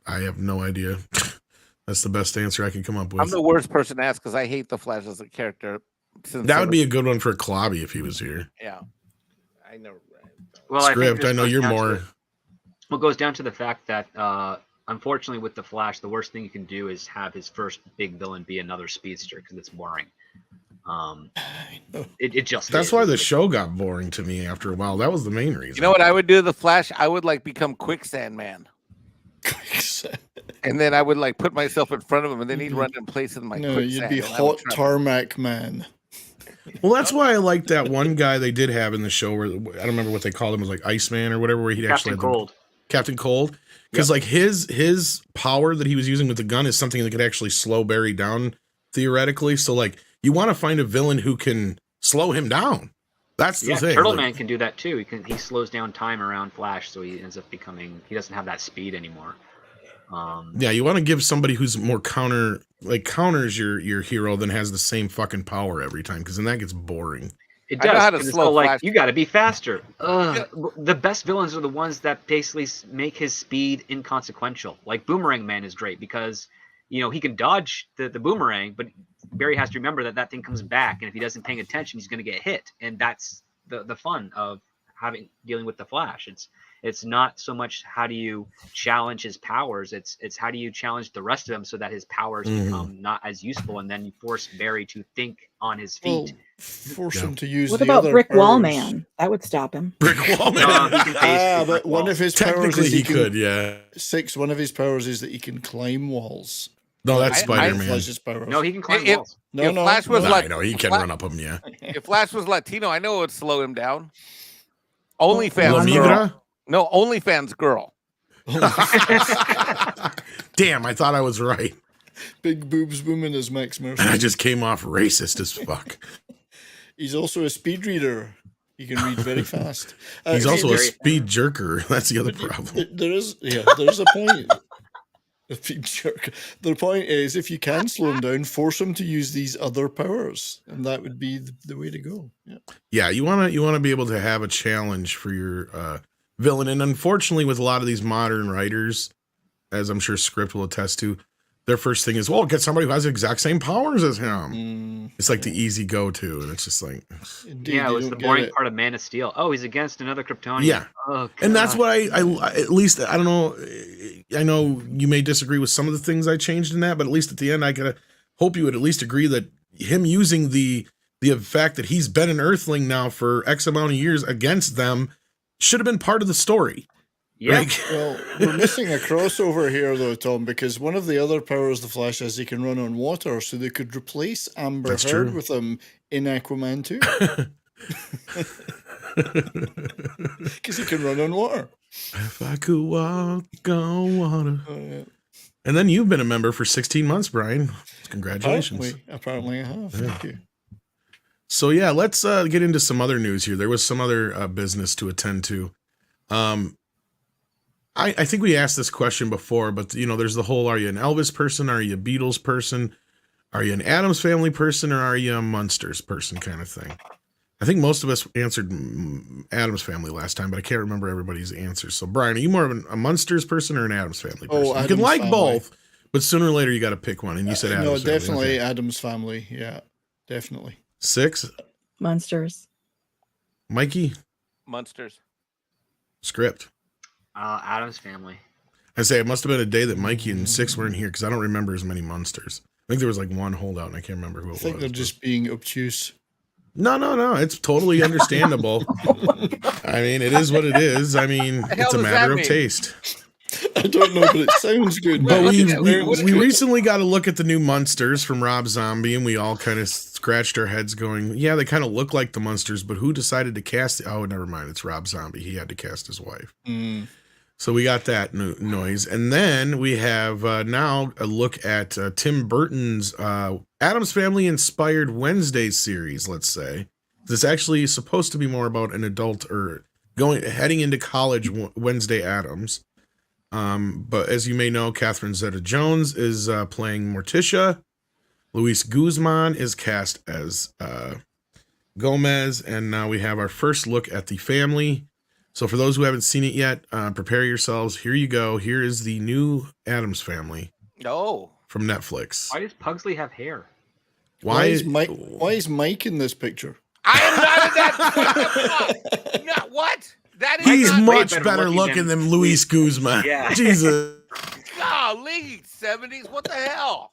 I have no idea. That's the best answer I can come up with. I'm the worst person to ask because I hate the Flash as a character. That would be a good one for Klobby if he was here. Yeah. I know. Well, Script, I know this you're goes down more. to Well, it goes down to the fact that, unfortunately, with the Flash, the worst thing you can do is have his first big villain be another speedster because it's boring. It just That's is. why the show got boring to me after a while. That was the main reason. You know what I would do to the Flash? I would like become Quicksand Man. And then I would like put myself in front of him and then he'd run in place in my No, quicksand. you'd be and I would Hot try- Tarmac Man. Well, that's why I like that one guy they did have in the show where I don't remember what they called him, it was like Iceman or whatever, where he'd actually Captain had Cold. Captain Cold. Because like his power that he was using with the gun is something that could actually slow Barry down theoretically. So like you want to find a villain who can slow him down. That's the thing. Turtle like, Man can do that too. He slows down time around Flash, so he ends up he doesn't have that speed anymore. Yeah, you want to give somebody who's more counters your hero than has the same fucking power every time, because then that gets boring. It I know does. how to 'Cause it's slow all like Flash. you got to be faster. The best villains are the ones that basically make his speed inconsequential. Like Boomerang Man is great because he can dodge the boomerang, but Barry has to remember that thing comes back, and if he doesn't pay attention, he's going to get hit, and that's the fun of dealing with the Flash. It's not so much how do you challenge his powers, it's how do you challenge the rest of them so that his powers become not as useful, and then you force Barry to think on his Well, feet. force him to use What the about other Brick Wall powers. Man? That would stop him. Brick Wall No, Man. he can phase But one of his powers Technically, is he can, could, yeah. One of his powers is that he can climb walls. No, that's I- Spider-Man. Flash's powers. No, he can climb If- walls. no, if no, Flash was no. like- I know he can Fla- run up them, yeah. If Flash was Latino, I know it would slow him down. OnlyFans La girl. Migra? No, OnlyFans girl. Damn, I thought I was right. Big boobs woman is Max Mercer. And I just came off racist as fuck. He's also a speed reader. He can read very fast. He's see, also a very speed jerker. That's the other problem. there's a point. A big jerk. The point is, if you can slow him down, force him to use these other powers, and that would be the way to go. Yeah. Yeah, you wanna be able to have a challenge for your villain, and unfortunately, with a lot of these modern writers, as I'm sure Script will attest to, their first thing is, well, get somebody who has the exact same powers as him. It's like the easy go-to, and it's just like, Indeed, Yeah, it you was don't the get boring it. part of Man of Steel. Oh, he's against another Kryptonian. Yeah. Oh, and that's God. what I at least, I don't know, I know you may disagree with some of the things I changed in that, but at least at the end, I gotta hope you would at least agree that him using the fact that he's been an Earthling now for X amount of years against them should have been part of the story. Yeah. Like, Well, we're missing a crossover here, though, Tom, because one of the other powers the Flash has, he can run on water, so they could replace Amber That's Heard true. with him in Aquaman 2, because he can run on water. if I could walk on water. Yeah. And then you've been a member for 16 months, Brian. Congratulations. Apparently I have. Thank you. So yeah, let's get into some other news here. There was some other business to attend to. I think we asked this question before, but you know, there's the whole, are you an Elvis person? Are you a Beatles person? Are you an Addams Family person? Or are you a Munsters person kind of thing? I think most of us answered Addams Family last time, but I can't remember everybody's answers. So Brian, are you more of a Munsters person or an Addams Family person? You can Addams like Family. both, but sooner or later you got to pick one. And you said Addams No, Family. definitely Okay. Addams Family. Yeah, definitely. 6, Monsters. Mikey, Munsters. Script. Addams Family. I say it must have been a day that Mikey and 6 weren't here because I don't remember as many Munsters. I think there was like one holdout and I can't remember who it I think was. they're but- just being obtuse. No. It's totally understandable. I mean, it is what it is. I mean, The hell it's a does matter that of mean? taste. I don't know, but it sounds good. But What we is it? What is it? recently got a look at the new Munsters from Rob Zombie, and we all kind of scratched our heads going, yeah, they kind of look like the Munsters, but who decided to cast it? Oh, never mind. It's Rob Zombie. He had to cast his wife. Mm. So we got that noise. And then we have now a look at Tim Burton's Addams Family inspired Wednesday series, let's say. This actually is supposed to be more about an adult or heading into college Wednesday Addams. But as you may know, Catherine Zeta-Jones is playing Morticia. Luis Guzman is cast as Gomez. And now we have our first look at the family. So for those who haven't seen it yet, prepare yourselves. Here you go. Here is the new Addams Family Oh. from Netflix. Why does Pugsley have hair? Why is Mike in this picture? I am not in that. No, what? That is He's not. much better better looking looking than Luis Guzman. Yeah. Jesus. Golly, 70s. What the hell?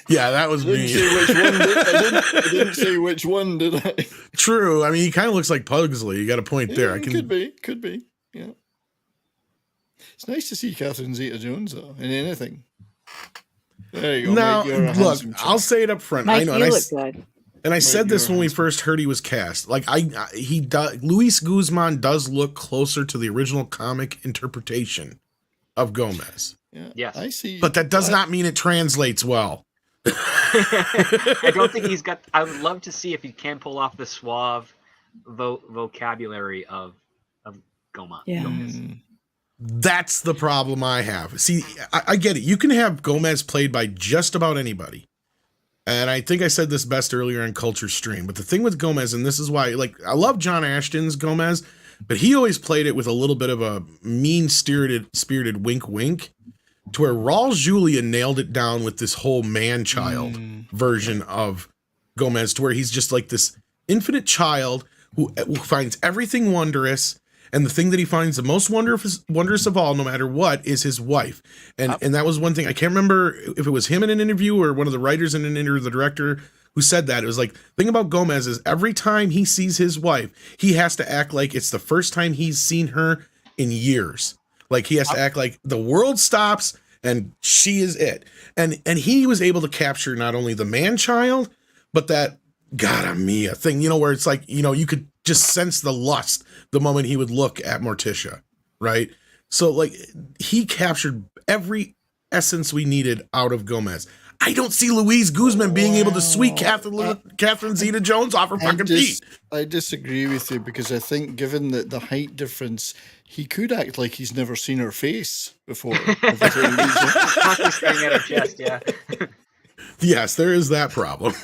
Yeah, that was I didn't me. say which one. I didn't say which one, did I? True. I mean, he kind of looks like Pugsley. You got a point there. Yeah, could be. Yeah. It's nice to see Catherine Zeta-Jones though in anything. There you go. Now, Mike, you're a look, handsome chap. I'll say it up front. Mike, I know, you and look good. I said this you're when we handsome. first heard he was cast. Like he does. Luis Guzman does look closer to the original comic interpretation of Gomez, Yeah. Yes. I see. but that does not mean it translates well. I don't think he's got. I would love to see if he can pull off the suave vocabulary of Goma. Yeah. Mm. That's the problem I have. See, I get it. You can have Gomez played by just about anybody. And I think I said this best earlier on Culture Stream. But the thing with Gomez, and this is why, like, I love John Ashton's Gomez, but he always played it with a little bit of a mean-spirited wink-wink, to where Raul Julia nailed it down with this whole man-child version of Gomez, to where he's just like this infinite child who finds everything wondrous. And the thing that he finds the most wondrous of all, no matter what, is his wife. And that was one thing. I can't remember if it was him in an interview or one of the writers in an interview, the director who said that. It was like, the thing about Gomez is every time he sees his wife, he has to act like it's the first time he's seen her in years. Like he has to act like the world stops and she is it. And he was able to capture not only the man-child, but that God Mia thing, where it's like, you could just sense the lust the moment he would look at Morticia, right? So like he captured every essence we needed out of Gomez. I don't see Louise Guzman being able to sweep Catherine Zeta-Jones off her fucking feet. I disagree with you because I think, given the height difference, he could act like he's never seen her face before. Constantly staring at her chest, yeah. Yes, there is that problem.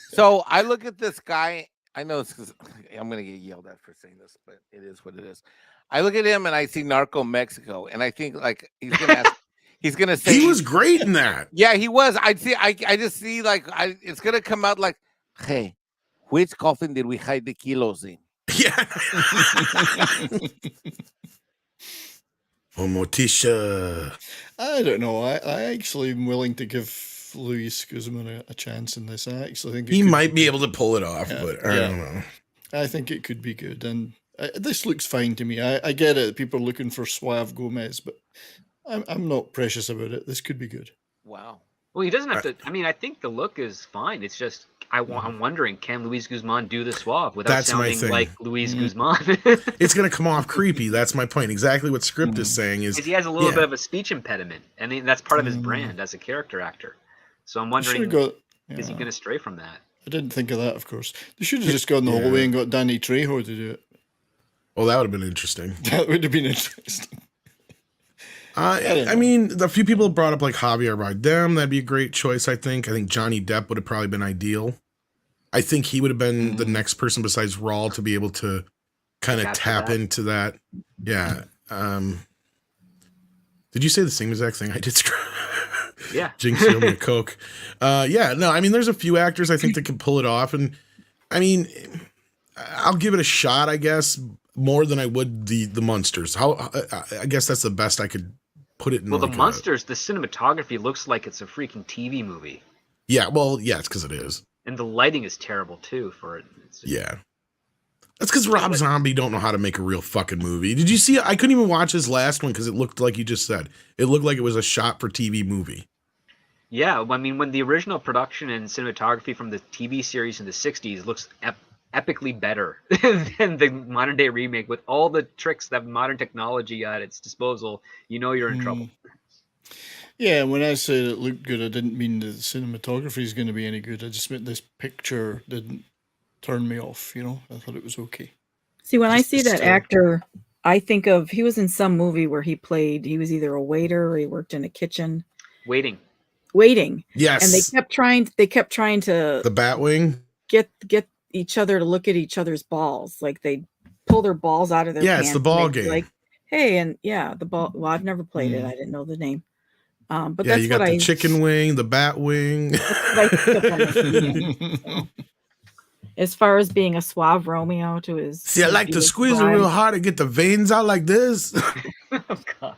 So I look at this guy. I know it's 'cause I'm going to get yelled at for saying this, but it is what it is. I look at him and I see Narco Mexico, and I think like he's going to ask, he's going to say He was great in that. Yeah, he was. I just see like it's going to come out like, hey, which coffin did we hide the kilos in? Yeah. Oh, Morticia. I don't know. I actually am willing to give Luis Guzman a chance in this. I actually think he might be able to pull it off, but I don't know. I think it could be good, and this looks fine to me. I get it. People are looking for Suave Gomez, but I'm not precious about it. This could be good. Wow. Well, he doesn't have to. I mean, I think the look is fine. It's just I'm wondering, can Luis Guzman do the Suave without sounding like Luis Guzman? It's going to come off creepy. That's my point. Exactly what script is saying is he has a little bit of a speech impediment, and that's part of his brand as a character actor. So I'm wondering, is he going to stray from that? I didn't think of that, of course. They should have just gone the whole way and got Danny Trejo to do it. Well, that would have been interesting. That would have been interesting. I mean, a few people brought up like Javier Bardem. That'd be a great choice, I think. I think Johnny Depp would have probably been ideal. I think he would have been the next person besides Raul to be able to kind of tap into that. Yeah. Did you say the same exact thing I did? Yeah. Jinx, you owe me a Coke. Yeah, no, I mean, there's a few actors I think that can pull it off. And I mean, I'll give it a shot, I guess, more than I would the Munsters. I guess that's the best I could put it in. Well, the Munsters, the cinematography looks like it's a freaking TV movie. Yeah, well, yeah, it's because it is. And the lighting is terrible, too, for it. Yeah. That's because Rob Zombie don't know how to make a real fucking movie. Did you see it? I couldn't even watch his last one because it looked like you just said. It looked like it was a shot for TV movie. Yeah, I mean, when the original production and cinematography from the TV series in the 60s looks epically better than the modern-day remake with all the tricks that modern technology at its disposal, you know you're in trouble. Yeah, when I said it looked good, I didn't mean the cinematography is going to be any good. I just meant this picture didn't turn me off, you know? I thought it was okay. See, when I see that actor, I think of, he was in some movie where he was either a waiter or he worked in a kitchen. Waiting. Yes. And they kept trying to the Batwing get each other to look at each other's balls. Like they pull their balls out of their pants. It's the ball game. Like, hey, and the ball. Well, I've never played it. I didn't know the name. But yeah, that's you got the chicken wing, the bat wing. As far as being a suave Romeo to his. See, I like to squeeze it real hard and get the veins out like this. Oh, God.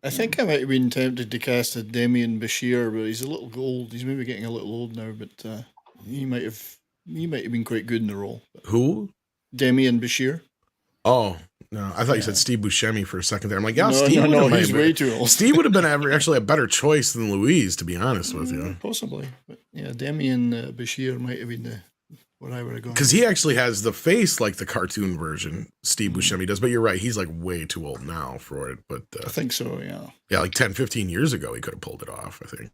I think I might have been tempted to cast a Demian Bashir, but he's a little old. He's maybe getting a little old now, but he might have been quite good in the role. Who? Demian Bashir. Oh, no. I thought you said Steve Buscemi for a second there. I'm like, Steve. No, he's way too old. Steve would have been actually a better choice than Louise, to be honest with you. Possibly. But yeah, Demian Bashir might have been what I would have gone. Because he actually has the face like the cartoon version, Steve Buscemi does. But you're right, he's like way too old now for it. But I think so, yeah. Yeah, like 10, 15 years ago, he could have pulled it off, I think.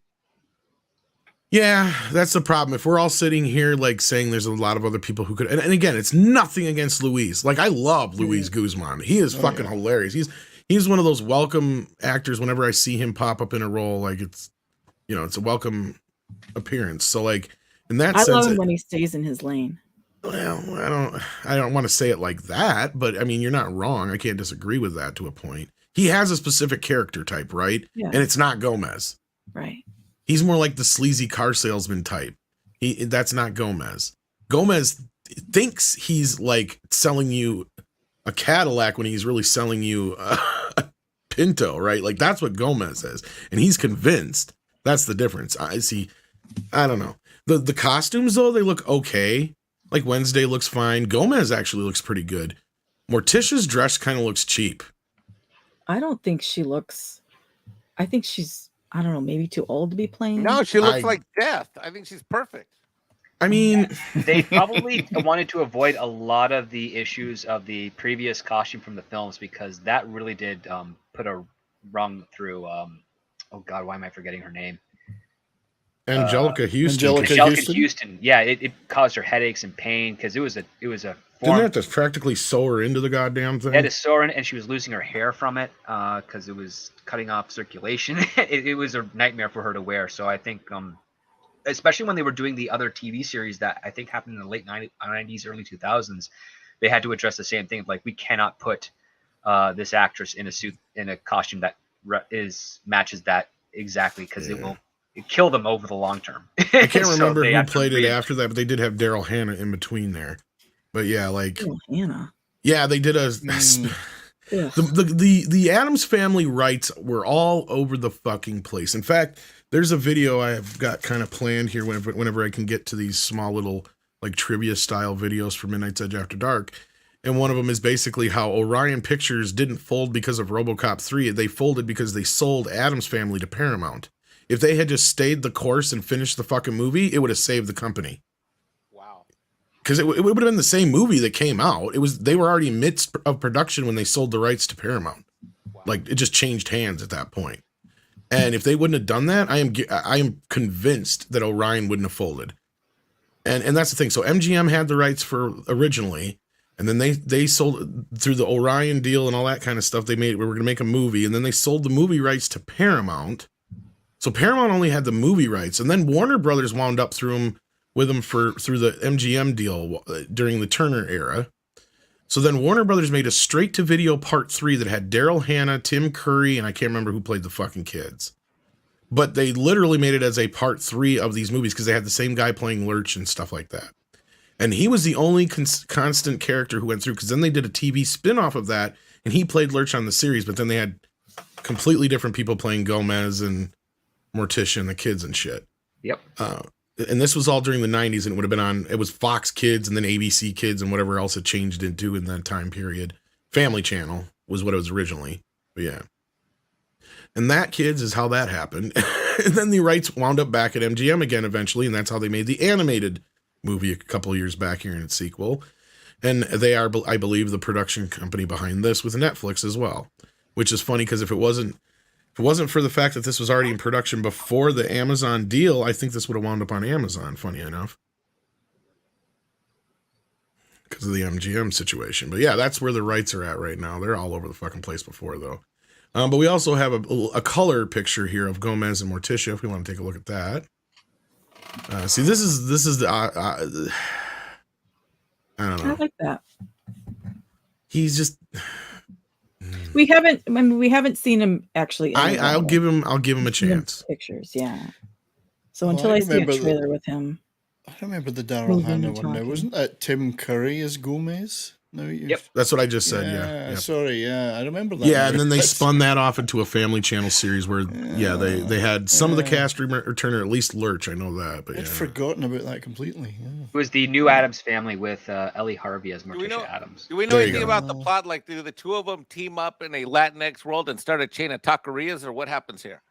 Yeah, that's the problem. If we're all sitting here like saying there's a lot of other people who could, and again, it's nothing against Luis. Like I love Luis Guzman. He is fucking hilarious. He's one of those welcome actors. Whenever I see him pop up in a role, like it's a welcome appearance. So like in that sense, I love him when he stays in his lane. Well, I don't want to say it like that, but I mean you're not wrong. I can't disagree with that to a point. He has a specific character type, right? Yeah. And it's not Gomez. Right. He's more like the sleazy car salesman type. That's not Gomez. Gomez thinks he's like selling you a Cadillac when he's really selling you a Pinto, right? Like that's what Gomez is. And he's convinced. That's the difference. I don't know. The costumes though, they look okay. Like Wednesday looks fine. Gomez actually looks pretty good. Morticia's dress kind of looks cheap. I don't think she looks. I think she's, I don't know, maybe too old to be playing. No, she looks like death. I think she's perfect. I mean, they probably wanted to avoid a lot of the issues of the previous costume from the films because that really did put a rung through. Oh God, why am I forgetting her name? Angelica Houston. Angelica Houston. Yeah, it caused her headaches and pain because it was a Didn't form. they have to practically sew her into the goddamn thing? They had to sew her in, and she was losing her hair from it because it was cutting off circulation. It was a nightmare for her to wear. So I think, especially when they were doing the other TV series that I think happened in the late 90s, early 2000s, they had to address the same thing. Like, we cannot put this actress in a suit, in a costume that matches that exactly, because it will kill them over the long term. I can't remember who played it after that, but they did have Daryl Hannah in between there. But yeah, like Hannah. Yeah, they did the Addams Family rights were all over the fucking place. In fact, there's a video I have got kind of planned here whenever I can get to these small little like trivia style videos for Midnight's Edge After Dark. And one of them is basically how Orion Pictures didn't fold because of RoboCop 3. They folded because they sold Addams Family to Paramount. If they had just stayed the course and finished the fucking movie, it would have saved the company. Because it would have been the same movie that came out. They were already midst of production when they sold the rights to Paramount. Like, it just changed hands at that point. And if they wouldn't have done that, I am convinced that Orion wouldn't have folded. And that's the thing. So MGM had the rights for originally, and then they sold through the Orion deal and all that kind of stuff. We were going to make a movie, and then they sold the movie rights to Paramount. So Paramount only had the movie rights, and then Warner Brothers wound up through them through the MGM deal during the Turner era. So then Warner Brothers made a straight-to-video Part 3 that had Daryl Hannah, Tim Curry, and I can't remember who played the fucking kids. But they literally made it as a Part 3 of these movies because they had the same guy playing Lurch and stuff like that. And he was the only constant character who went through, because then they did a TV spin-off of that, and he played Lurch on the series, but then they had completely different people playing Gomez and Morticia and the kids and shit. Yep. And this was all during the 90s, and it was Fox Kids and then ABC Kids and whatever else it changed into in that time period. Family Channel was what it was originally. But yeah. And that, kids, is how that happened. And then the rights wound up back at MGM again eventually, and that's how they made the animated movie a couple of years back here in its sequel. And they are, I believe, the production company behind this with Netflix as well. Which is funny, because if it wasn't for the fact that this was already in production before the Amazon deal, I think this would have wound up on Amazon, funny enough. Because of the MGM situation. But yeah, that's where the rights are at right now. They're all over the fucking place before, though. But we also have a color picture here of Gomez and Morticia, if we want to take a look at that. See, this is the... I don't know. I like that. He's just... We haven't seen him actually. I'll give him a chance. Pictures, yeah. So until I see a trailer with him. I remember the Daryl Hannah one now. Wasn't that Tim Curry as Gomez? No, yep. That's what I just said, yeah. Yep. Sorry, yeah. I remember that. Yeah, and then they spun that off into a Family Channel series where, they had some of the cast return, or at least Lurch. I know that, but I'd forgotten about that completely. Yeah. It was the new Addams Family with Ellie Harvey as Morticia Addams. Do we know anything about the plot? Like, do the two of them team up in a Latinx world and start a chain of taquerias, or what happens here?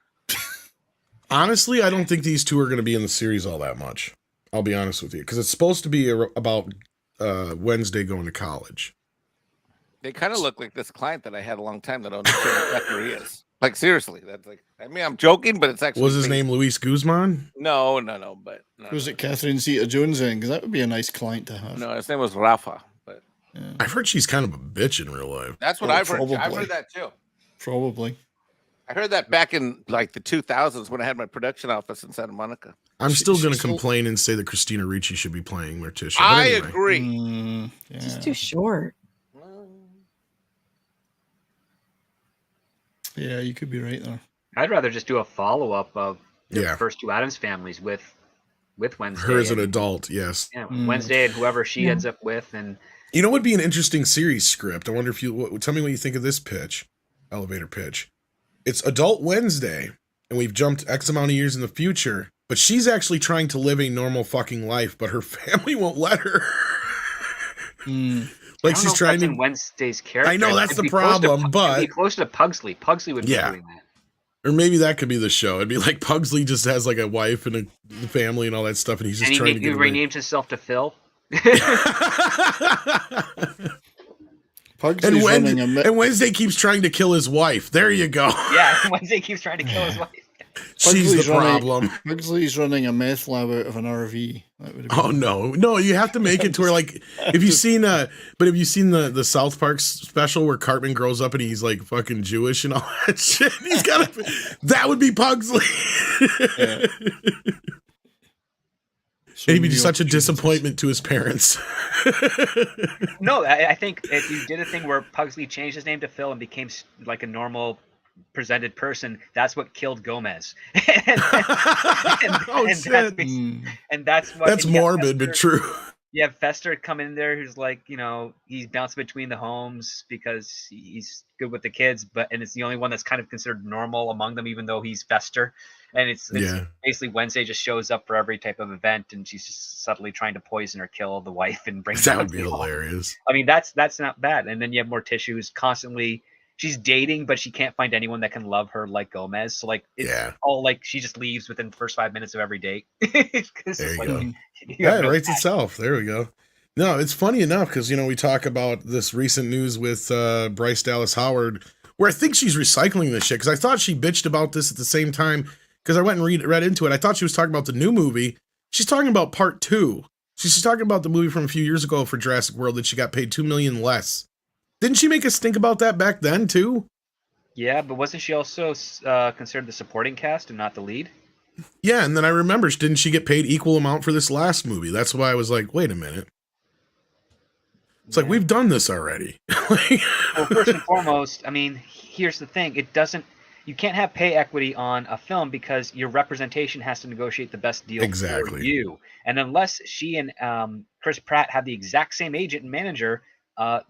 Honestly, I don't think these two are going to be in the series all that much. I'll be honest with you, because it's supposed to be about Wednesday going to college. They kind of look like this client that I had a long time that owned taquerias. Like, seriously, that's like, I mean, I'm joking, but it's actually. Was his name Luis Guzman? No, but was it Catherine Zeta-Jones then? Because that would be a nice client to have. No, his name was Rafa. But I've heard she's kind of a bitch in real life. That's what I've heard. I've heard that too. Probably. I heard that back in like the 2000s when I had my production office in Santa Monica. I'm still going to complain and say that Christina Ricci should be playing Morticia. I agree. She's too short. Yeah, you could be right there. I'd rather just do a follow-up of the Yeah. first two Addams families with Wednesday. Her as an adult, yes. Yeah, Wednesday and whoever she ends up with. And You know what would be an interesting series script? I wonder if you tell me what you think of this pitch, elevator pitch. It's Adult Wednesday, and we've jumped X amount of years in the future, but she's actually trying to live a normal fucking life, but her family won't let her. Like she's trying to. In Wednesday's character. I know that's the problem, but it'd be close to Pugsley. Pugsley would be doing that. Or maybe that could be the show. It'd be like Pugsley just has like a wife and a family and all that stuff, and he's just trying to get. He renamed himself to Phil. And Wednesday keeps trying to kill his wife. There you go. Yeah, Wednesday keeps trying to kill his wife. She's the Pugsley's running- problem. Pugsley's running a meth lab out of an RV. That would have Oh no, you have to make it to where, like, if you've seen the South Park special where Cartman grows up and he's like fucking Jewish and all that shit, that would be Pugsley. Yeah. And he'd be such a disappointment to his parents. No, I think if you did a thing where Pugsley changed his name to Phil and became like a normal presented person, that's what killed Gomez. Oh shit! And that's what. That's morbid, but true. You have Fester come in there, who's like, he's bouncing between the homes because he's good with the kids, and it's the only one that's kind of considered normal among them, even though he's Fester. And it's basically Wednesday just shows up for every type of event, and she's just subtly trying to poison or kill the wife and bring. That would be hilarious. I mean, that's not bad. And then you have Morticia, who's constantly. She's dating, but she can't find anyone that can love her like Gomez. So it's all like she just leaves within the first 5 minutes of every date. There you go. Yeah, it writes itself. There we go. No, it's funny enough because, we talk about this recent news with Bryce Dallas Howard, where I think she's recycling this shit. Because I thought she bitched about this at the same time because I went and read into it. I thought she was talking about the new movie. She's talking about part 2. She's talking about the movie from a few years ago for Jurassic World that she got paid $2 million less. Didn't she make us think about that back then, too? Yeah, but wasn't she also considered the supporting cast and not the lead? Yeah, and then I remember, didn't she get paid equal amount for this last movie? That's why I was like, wait a minute. It's like, we've done this already. Well, first and foremost, I mean, here's the thing. You can't have pay equity on a film because your representation has to negotiate the best deal for you. And unless she and Chris Pratt have the exact same agent and manager,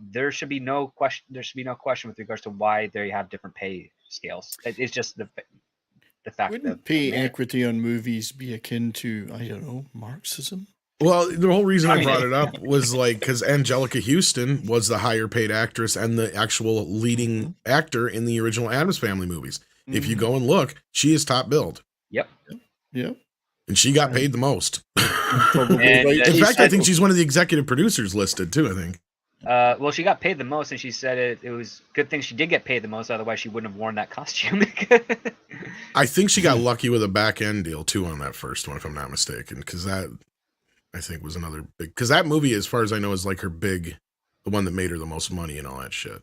there should be no question. There should be no question with regards to why they have different pay scales. It's just the fact. Wouldn't pay equity on movies be akin to, I don't know, Marxism? Well, the whole reason I brought it up was because Angelica Houston was the higher paid actress and the actual leading actor in the original Addams Family movies. Mm-hmm. If you go and look, she is top billed. Yep. And she got paid the most. Probably in fact, I think she's one of the executive producers listed too, I think. Well, she got paid the most, and she said it was a good thing she did get paid the most, otherwise she wouldn't have worn that costume. I think she got lucky with a back end deal too on that first one, if I'm not mistaken, because that I think was another big. Because that movie, as far as I know, is like the one that made her the most money and all that shit.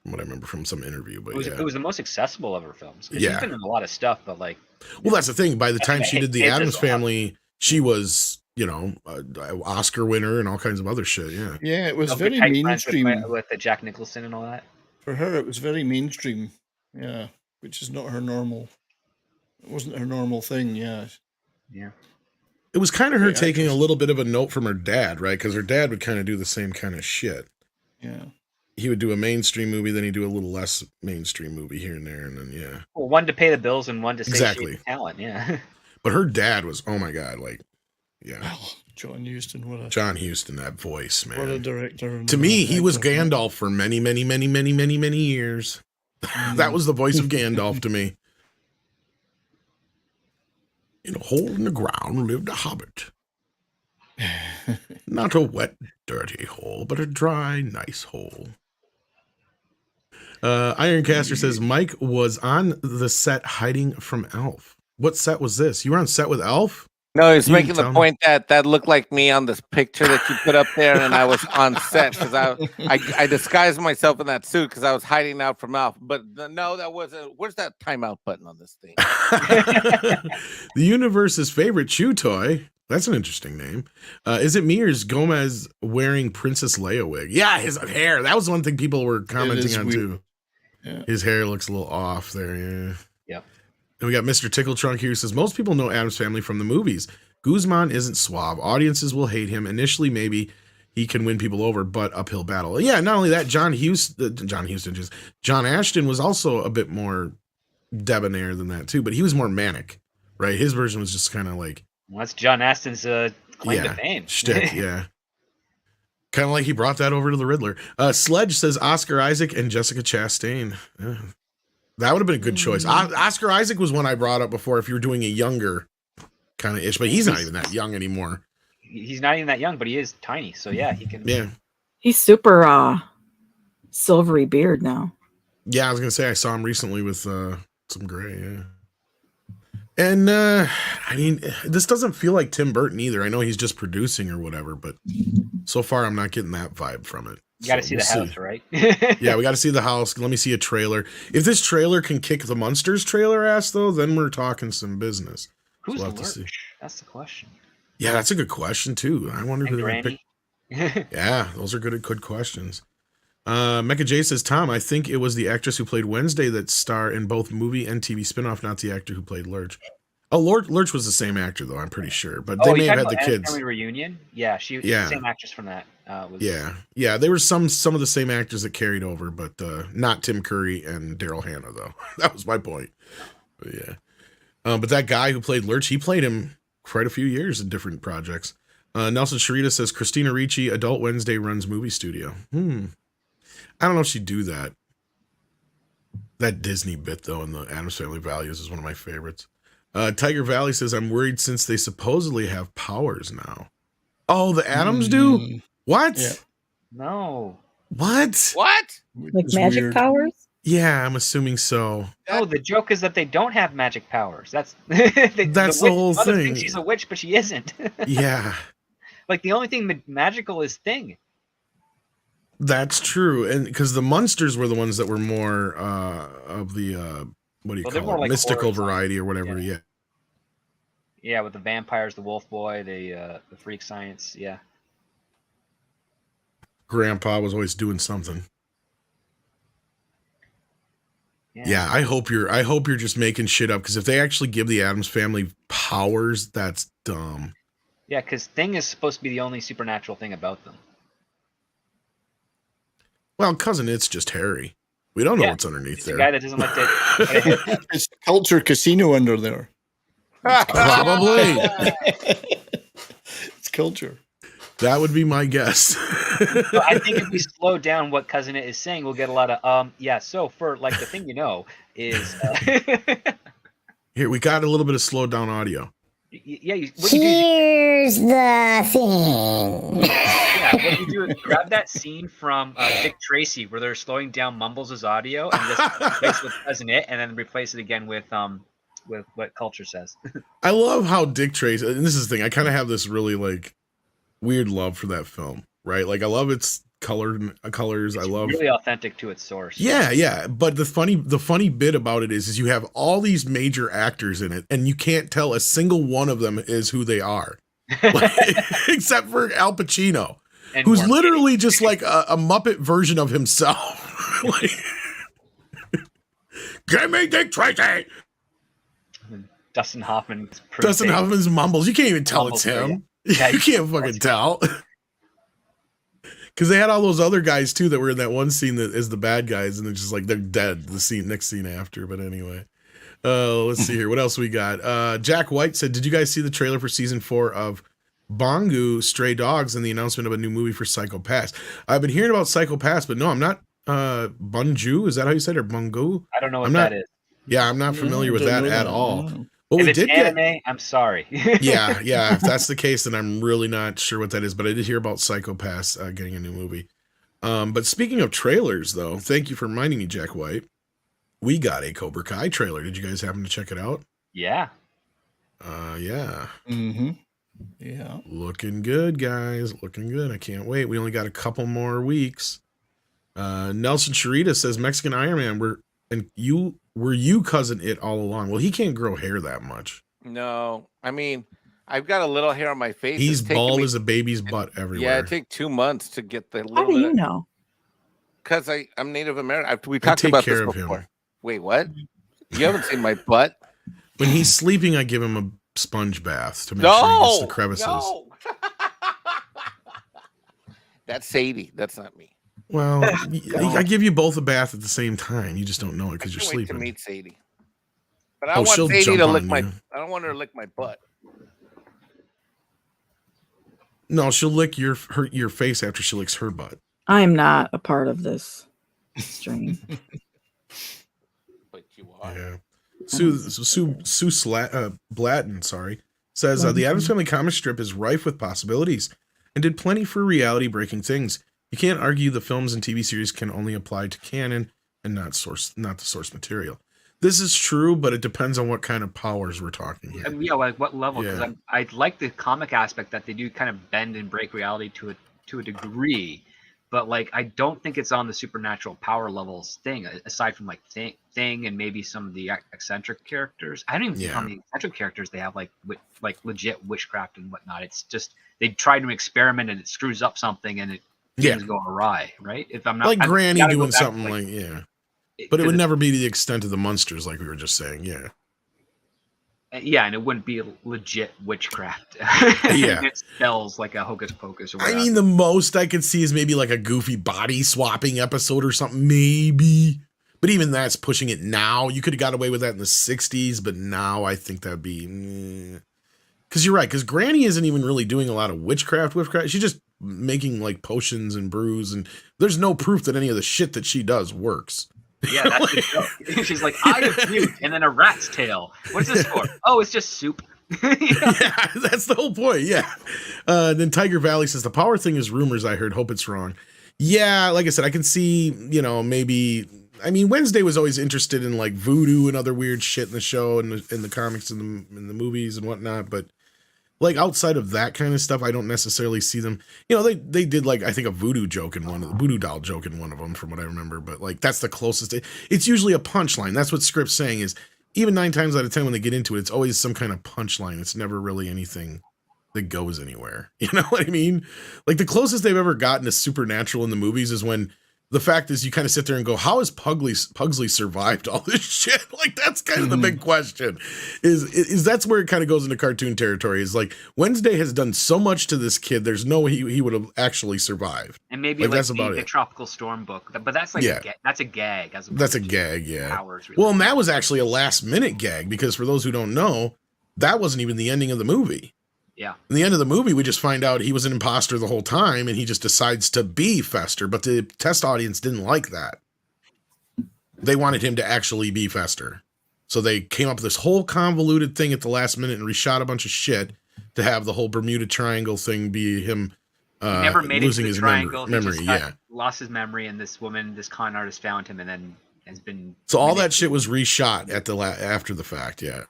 From what I remember from some interview, but it was the most accessible of her films. Yeah, she's been in a lot of stuff, but well, that's the thing. By the time she did the Addams Family, she was. Oscar winner and all kinds of other shit. Yeah, it was very mainstream with Jack Nicholson and all that. For her, it was very mainstream. Yeah, which is not her normal. It wasn't her normal thing. Yeah. It was kind of her taking a little bit of a note from her dad, right? Because her dad would kind of do the same kind of shit. Yeah. He would do a mainstream movie, then he'd do a little less mainstream movie here and there, and then Well, one to pay the bills and one to satiate talent. Yeah. But her dad was, oh my god, Well, John Huston, that voice, man. What a director. To me, he was Gandalf for many, many, many, many, many, many years. That was the voice of Gandalf to me. In a hole in the ground lived a hobbit. Not a wet, dirty hole, but a dry, nice hole. Ironcaster says Mike was on the set hiding from Elf. What set was this? You were on set with Elf? No, he's making the point that looked like me on this picture that you put up there, and I was on set because I disguised myself in that suit because I was hiding out from Alf. But no, that wasn't. Where's that timeout button on this thing? The universe's favorite chew toy. That's an interesting name. Is it me or is Gomez wearing Princess Leia wig? Yeah, his hair. That was one thing people were commenting on too. Yeah. His hair looks a little off there. Yeah. Yep. And we got Mr. Tickle Trunk here who says, most people know Addams Family from the movies. Guzman isn't suave. Audiences will hate him. Initially, maybe he can win people over, but uphill battle. Yeah, not only that, John Ashton was also a bit more debonair than that too, but he was more manic, right? His version was just kind of like... Well, that's John Ashton's claim to fame. Shtick, yeah. Kind of like he brought that over to the Riddler. Sledge says Oscar Isaac and Jessica Chastain. That would have been a good choice. Oscar Isaac was one I brought up before if you were doing a younger kind of ish, but he's not even that young anymore. He's not even that young, but he is tiny. So yeah, he can. Yeah. He's super silvery beard now. Yeah, I was going to say I saw him recently with some gray. Yeah. And I mean, this doesn't feel like Tim Burton either. I know he's just producing or whatever, but so far I'm not getting that vibe from it. You got to see the house, right? Yeah, we got to see the house. Let me see a trailer. If this trailer can kick the Munsters trailer ass, though, then we're talking some business. Who's So we'll have to see. Lurch? That's the question. Yeah, that's a good question too. I wonder And who they're gonna pick. Granny. Yeah, those are good questions. Mecha J says, Tom, I think it was the actress who played Wednesday that star in both movie and TV spinoff, not the actor who played Lurch. Oh, Lurch was the same actor, though, I'm pretty sure. But they may have had the kids. Family Reunion? Yeah, she was the same actress from that. Yeah, there were some of the same actors that carried over, but not Tim Curry and Daryl Hannah, though. That was my point. But yeah. But that guy who played Lurch, he played him quite a few years in different projects. Nelson Sharita says, Christina Ricci, Adult Wednesday runs movie studio. I don't know if she'd do that. That Disney bit, though, in the Addams Family Values is one of my favorites. Tiger Valley says, I'm worried since they supposedly have powers now. Oh, the Addams do? What? Yeah. No. What? What? Like magic powers? Yeah, I'm assuming so. No, the joke is that they don't have magic powers. That's That's the whole mother thing. thinks she's a witch, but she isn't. Yeah. Like the only thing magical is Thing. That's true. And because the Munsters were the ones that were more of the what do you they're call more it? like Mystical horror variety or whatever. Yeah. Yeah, with the vampires, the wolf boy, the freak science. Yeah. Grandpa was always doing something. Yeah, I hope you're just making shit up, because if they actually give the Addams Family powers, that's dumb. Yeah, because Thing is supposed to be the only supernatural thing about them. Well, cousin, it's just Harry. We don't know what's underneath there. The guy that doesn't like to. It's Culture Casino under there. Probably. It's culture. That would be my guess. So I think if we slow down what Cousin It is saying, we'll get a lot of yeah. So for like the thing is Here, we got a little bit of slowed down audio. Yeah. Here's the thing. Yeah, what you do is grab that scene from Dick Tracy where they're slowing down Mumbles' audio and just replace with Cousin It, and then replace it again with what Culture says. I love how Dick Tracy, and this is the thing, I kind of have this really like weird love for that film, right? Like I love its colors. It's I love really authentic to its source. Yeah. But the funny bit about it is you have all these major actors in it, and you can't tell a single one of them is who they are, like, except for Al Pacino, And who's Warren literally Beatty. just like a Muppet version of himself. Like, give me Dick Tracy. Dustin Hoffman. Dustin Hoffman's mumbles. You can't even tell it's Mumbles, him. yeah. You can't fucking tell. Because they had all those other guys too that were in that one scene that is the bad guys, and they're just like they're dead. The next scene after, but anyway. Let's see here. What else we got? Jack White said, "Did you guys see the trailer for season 4 of Bongu Stray Dogs and the announcement of a new movie for Psycho Pass?" I've been hearing about Psycho Pass, but no, I'm not. Bunju, is that how you said it, or Bungu? I don't know what that is. Yeah, I'm not familiar with that at all. But If we it's did anime, I'm sorry. yeah. If that's the case, then I'm really not sure what that is. But I did hear about Psycho Pass getting a new movie. But speaking of trailers, though, thank you for reminding me, Jack White. We got a Cobra Kai trailer. Did you guys happen to check it out? Yeah. Yeah. Mm-hmm. Yeah. Looking good, guys. Looking good. I can't wait. We only got a couple more weeks. Nelson Sharita says Mexican Iron Man. Were you Cousin It all along? Well, he can't grow hair that much. No, I mean, I've got a little hair on my face. He's It's taken bald me- as a baby's butt everywhere. Yeah, it take 2 months to get the How little. do you know? Because I'm Native American. We I talked take about care this of before. him. Wait, what? You haven't seen my butt? When he's sleeping, I give him a sponge bath to make sure he gets the crevices. No. That's Sadie. That's not me. Well, I give you both a bath at the same time. You just don't know it because you're I can't wait to sleeping. meet Sadie. But I don't want she'll Sadie jump to lick on my. you. I don't want her to lick my butt. No, she'll lick your face after she licks her butt. I'm not a part of this stream. But you are. Yeah. Sue Blatton, says the Addams Family comic strip is rife with possibilities and did plenty for reality-breaking things. You can't argue the films and TV series can only apply to canon and not the source material. This is true, but it depends on what kind of powers we're talking here. Yeah, like what level? Because Yeah. I like the comic aspect that they do kind of bend and break reality to a degree, but like I don't think it's on the supernatural power levels thing. Aside from like Thing and maybe some of the eccentric characters, I don't even think on the eccentric characters they have like legit witchcraft and whatnot. It's just they try to experiment and it screws up something and things go awry, right? If I'm not like Granny gotta go doing back to, something but it would never be to the extent of the monsters, like we were just saying. Yeah. Yeah, and it wouldn't be legit witchcraft. Yeah. It spells like a hocus pocus or I whatever. mean, the most I could see is maybe like a goofy body swapping episode or something, maybe. But even that's pushing it now. You could have got away with that in the 60s, but now I think that'd be... Because you're right, because Granny isn't even really doing a lot of witchcraft. She's just making like potions and brews, and there's no proof that any of the shit that she does works. Yeah, that's the joke. She's like, eye of mute, and then a rat's tail. What's this for? Oh, it's just soup. Yeah, that's the whole point. Yeah. Then Tiger Valley says the power thing is rumors. I heard. Hope it's wrong. Yeah, like I said, I can see. Maybe. I mean, Wednesday was always interested in like voodoo and other weird shit in the show and in the comics and in the movies and whatnot, but. Like outside of that kind of stuff, I don't necessarily see them. They did like I think a voodoo doll joke in one of them, from what I remember. But like that's the closest. It's usually a punchline. That's what script's saying is even 9 times out of 10 when they get into it, it's always some kind of punchline. It's never really anything that goes anywhere. You know what I mean? Like the closest they've ever gotten to supernatural in the movies is when. The fact is, you kind of sit there and go, "How has Pugsley survived all this shit?" Like that's kind of the big question. Is that's where it kind of goes into cartoon territory? Is like Wednesday has done so much to this kid. There's no way he would have actually survived. And maybe like that's about the it. Tropical Storm book, but that's like that's a gag. That's a gag, yeah. Powers, really. Well, and that was actually a last minute gag because for those who don't know, that wasn't even the ending of the movie. Yeah. In the end of the movie, we just find out he was an imposter the whole time and he just decides to be Fester. But the test audience didn't like that. They wanted him to actually be Fester. So they came up with this whole convoluted thing at the last minute and reshot a bunch of shit to have the whole Bermuda Triangle thing be him never made losing it to the his triangle. memory. He just lost his memory, and this woman, this con artist, found him and then has been. So all that shit was reshot at after the fact, yeah.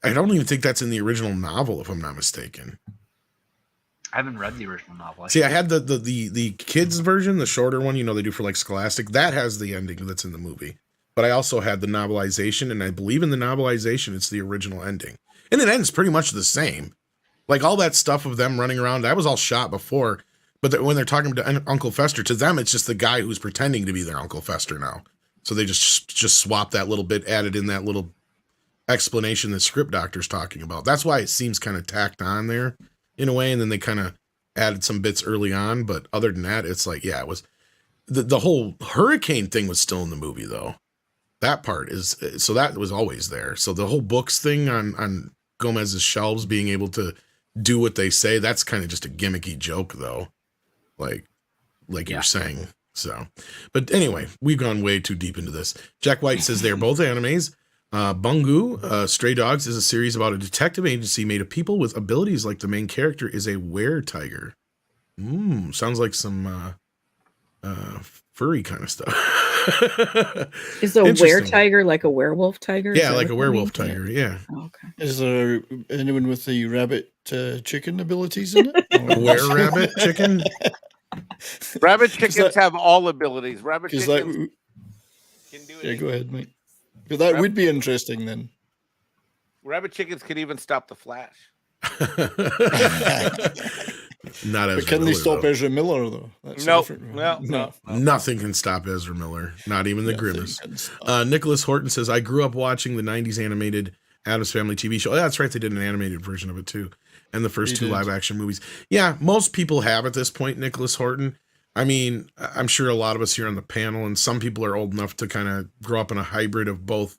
I don't even think that's in the original novel, if I'm not mistaken. I haven't read the original novel. See, I had the kids version, the shorter one, they do for like Scholastic. That has the ending that's in the movie. But I also had the novelization, and I believe in the novelization, it's the original ending. And it ends pretty much the same. Like all that stuff of them running around, that was all shot before. But when they're talking to Uncle Fester, to them, it's just the guy who's pretending to be their Uncle Fester now. So they just swap that little bit, added in that little explanation that Script Doctor's talking about. That's why it seems kind of tacked on there in a way, and then they kind of added some bits early on, but other than that, it's like, yeah, it was the whole hurricane thing was still in the movie though. That part is, so that was always there. So the whole books thing on Gomez's shelves being able to do what they say, that's kind of just a gimmicky joke though. Like you're saying. So, but anyway, we've gone way too deep into this. Jack White says they're both animes. Bungu, Stray Dogs is a series about a detective agency made of people with abilities like the main character is a were-tiger. Sounds like some furry kind of stuff. Is a were-tiger like a werewolf tiger? Yeah, like a werewolf tiger, yeah. Oh, okay. Is there anyone with the rabbit chicken abilities in it? Were-rabbit chicken? Rabbit chickens have all abilities. Rabbit chickens can do it. Yeah, go ahead, mate. But that would be interesting then. Rabbit chickens can even stop the Flash. Not Ezra But can Miller, they stop though. Ezra Miller though? That's Nope. different. No. Nothing can stop Ezra Miller. Not even the Nothing grimace. can stop. Nicholas Horton says, I grew up watching the 90s animated Addams Family TV show. Oh, that's right. They did an animated version of it too. And the first two live action movies. Yeah, most people have at this point, Nicholas Horton. I mean, I'm sure a lot of us here on the panel, and some people are old enough to kind of grow up in a hybrid of both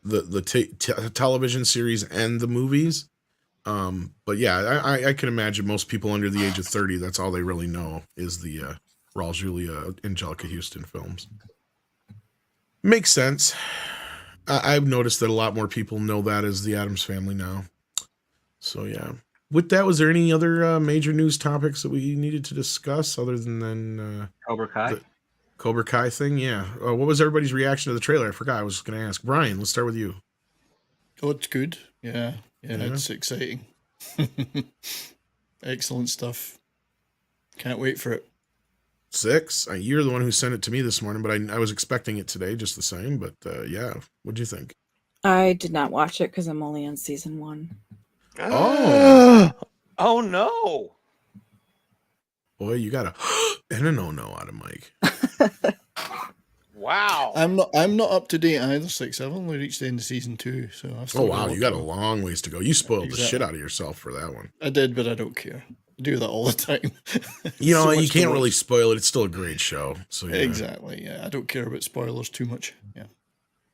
the television series and the movies. But yeah, I can imagine most people under the age of 30, that's all they really know is the Raul Julia, Angelica Houston films. Makes sense. I've noticed that a lot more people know that as the Addams Family now. So yeah. With that, was there any other major news topics that we needed to discuss other than Cobra Kai? Cobra Kai thing, yeah. What was everybody's reaction to the trailer? I forgot. I was going to ask. Brian, let's start with you. Oh, it's good. Yeah, Yeah. it's exciting. Excellent stuff. Can't wait for it. 6. You're the one who sent it to me this morning, but I was expecting it today just the same. But yeah, what'd you think? I did not watch it because I'm only on season 1. Oh. Oh no. Boy, you got a and a no out of Mike. Wow. I'm not up to date either, 6. I've only reached the end of season 2, so I've still Oh, wow, got you got a to- long ways to go. You spoiled the Exactly. shit out of yourself for that one. I did, but I don't care. I do that all the time. You know, So you much to can't watch. really spoil it. It's still a great show. So yeah. Exactly. Yeah, I don't care about spoilers too much. Yeah.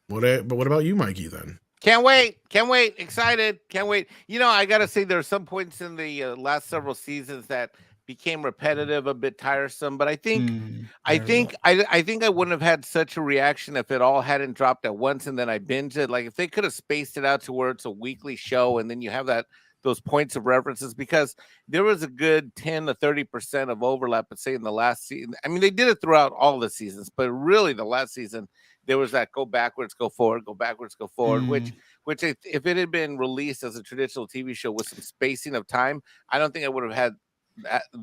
But what about you, Mikey, then? Can't wait. Can't wait. Excited. Can't wait. You know, I got to say, there are some points in the last several seasons that became repetitive, a bit tiresome. But I think, I think I wouldn't have had such a reaction if it all hadn't dropped at once and then I binged it. Like if they could have spaced it out to where it's a weekly show and then you have those points of references, because there was a good 10 to 30% of overlap, let's say, in the last season. I mean, they did it throughout all the seasons, but really the last season, there was that go backwards, go forward, go backwards, go forward, which if it had been released as a traditional TV show with some spacing of time, I don't think I would have had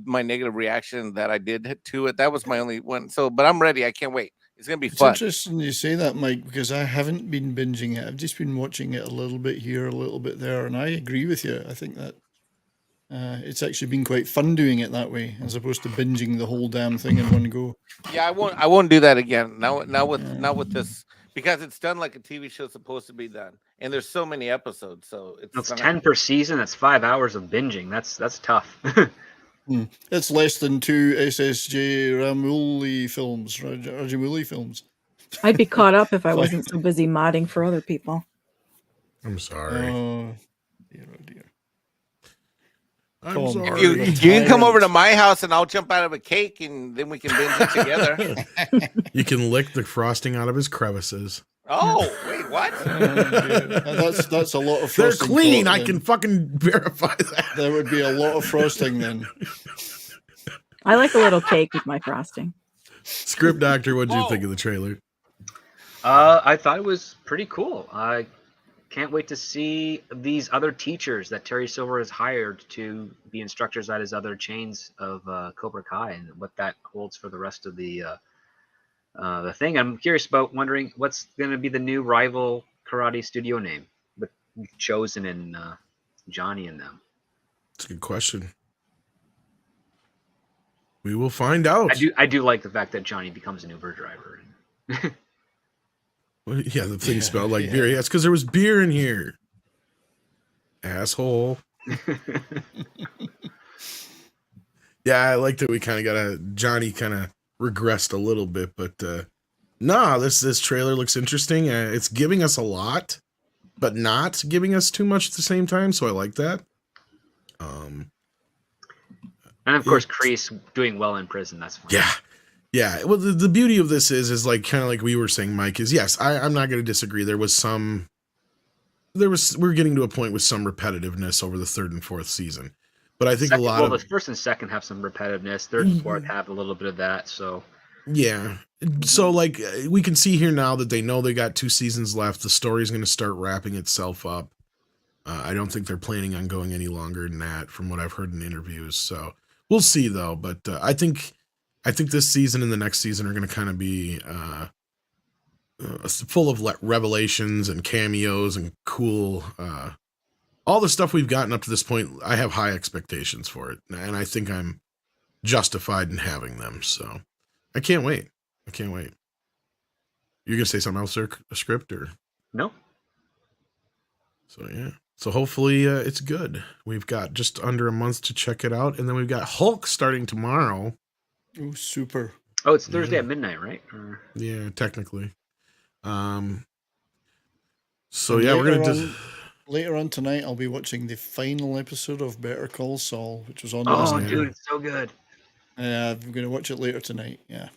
my negative reaction that I did to it. That was my only one. So, but I'm ready. I can't wait. It's going to be It's fun. interesting you say that, Mike, because I haven't been binging it. I've just been watching it a little bit here, a little bit there, and I agree with you. I think that it's actually been quite fun doing it that way, as opposed to binging the whole damn thing in one go. Yeah, I won't do that again. Not with this, because it's done like a TV show is supposed to be done, and there's so many episodes, so It's 10 per season. That's 5 hours of binging. That's tough. It's less than 2 SSJ Rajamouli films. I'd be caught up if I wasn't so busy modding for other people. I'm sorry. Oh, dear, oh dear. I'm Tom, sorry. You can come over to my house and I'll jump out of a cake and then we can binge it together. You can lick the frosting out of his crevices. Oh, wait, what? That's a lot of They're frosting. clean. thought, I then. can fucking verify that. There would be a lot of frosting then. I like a little cake with my frosting. Script Doctor, what did you Whoa. think of the trailer? I thought it was pretty cool. I can't wait to see these other teachers that Terry Silver has hired to be instructors at his other chains of Cobra Kai, and what that holds for the rest of the thing. I'm curious about wondering what's going to be the new rival karate studio name with Chosen and Johnny and them. That's a good question. We will find out. I do like the fact that Johnny becomes an Uber driver. Well, yeah, the thing smelled like beer. Yeah, it's because there was beer in here. Asshole. Yeah, I like that we kind of Johnny kind of regressed a little bit, but this trailer looks interesting. It's giving us a lot, but not giving us too much at the same time, so I like that. And of course, Kreese doing well in prison. That's fine. Yeah. Well, the beauty of this is like kind of like we were saying, Mike, is yes, I'm not going to disagree. We're getting to a point with some repetitiveness over the 3rd and 4th season, but I think the first and second have some repetitiveness. 3rd and 4th have a little bit of that. So yeah. So like we can see here now that they know they got 2 seasons left. The story's going to start wrapping itself up. I don't think they're planning on going any longer than that, from what I've heard in interviews. So we'll see though. But I think this season and the next season are going to kind of be full of revelations and cameos and cool. All the stuff we've gotten up to this point, I have high expectations for it, and I think I'm justified in having them. So I can't wait. You're gonna say something else, sir? A script or no? So yeah. So hopefully it's good. We've got just under a month to check it out, and then we've got Hulk starting tomorrow. Oh, super. Oh, it's Thursday at midnight, right? Yeah, technically. So yeah, we're gonna later on tonight. I'll be watching the final episode of Better Call Saul, which was on. Oh, dude, it's so good. I'm gonna watch it later tonight. Yeah.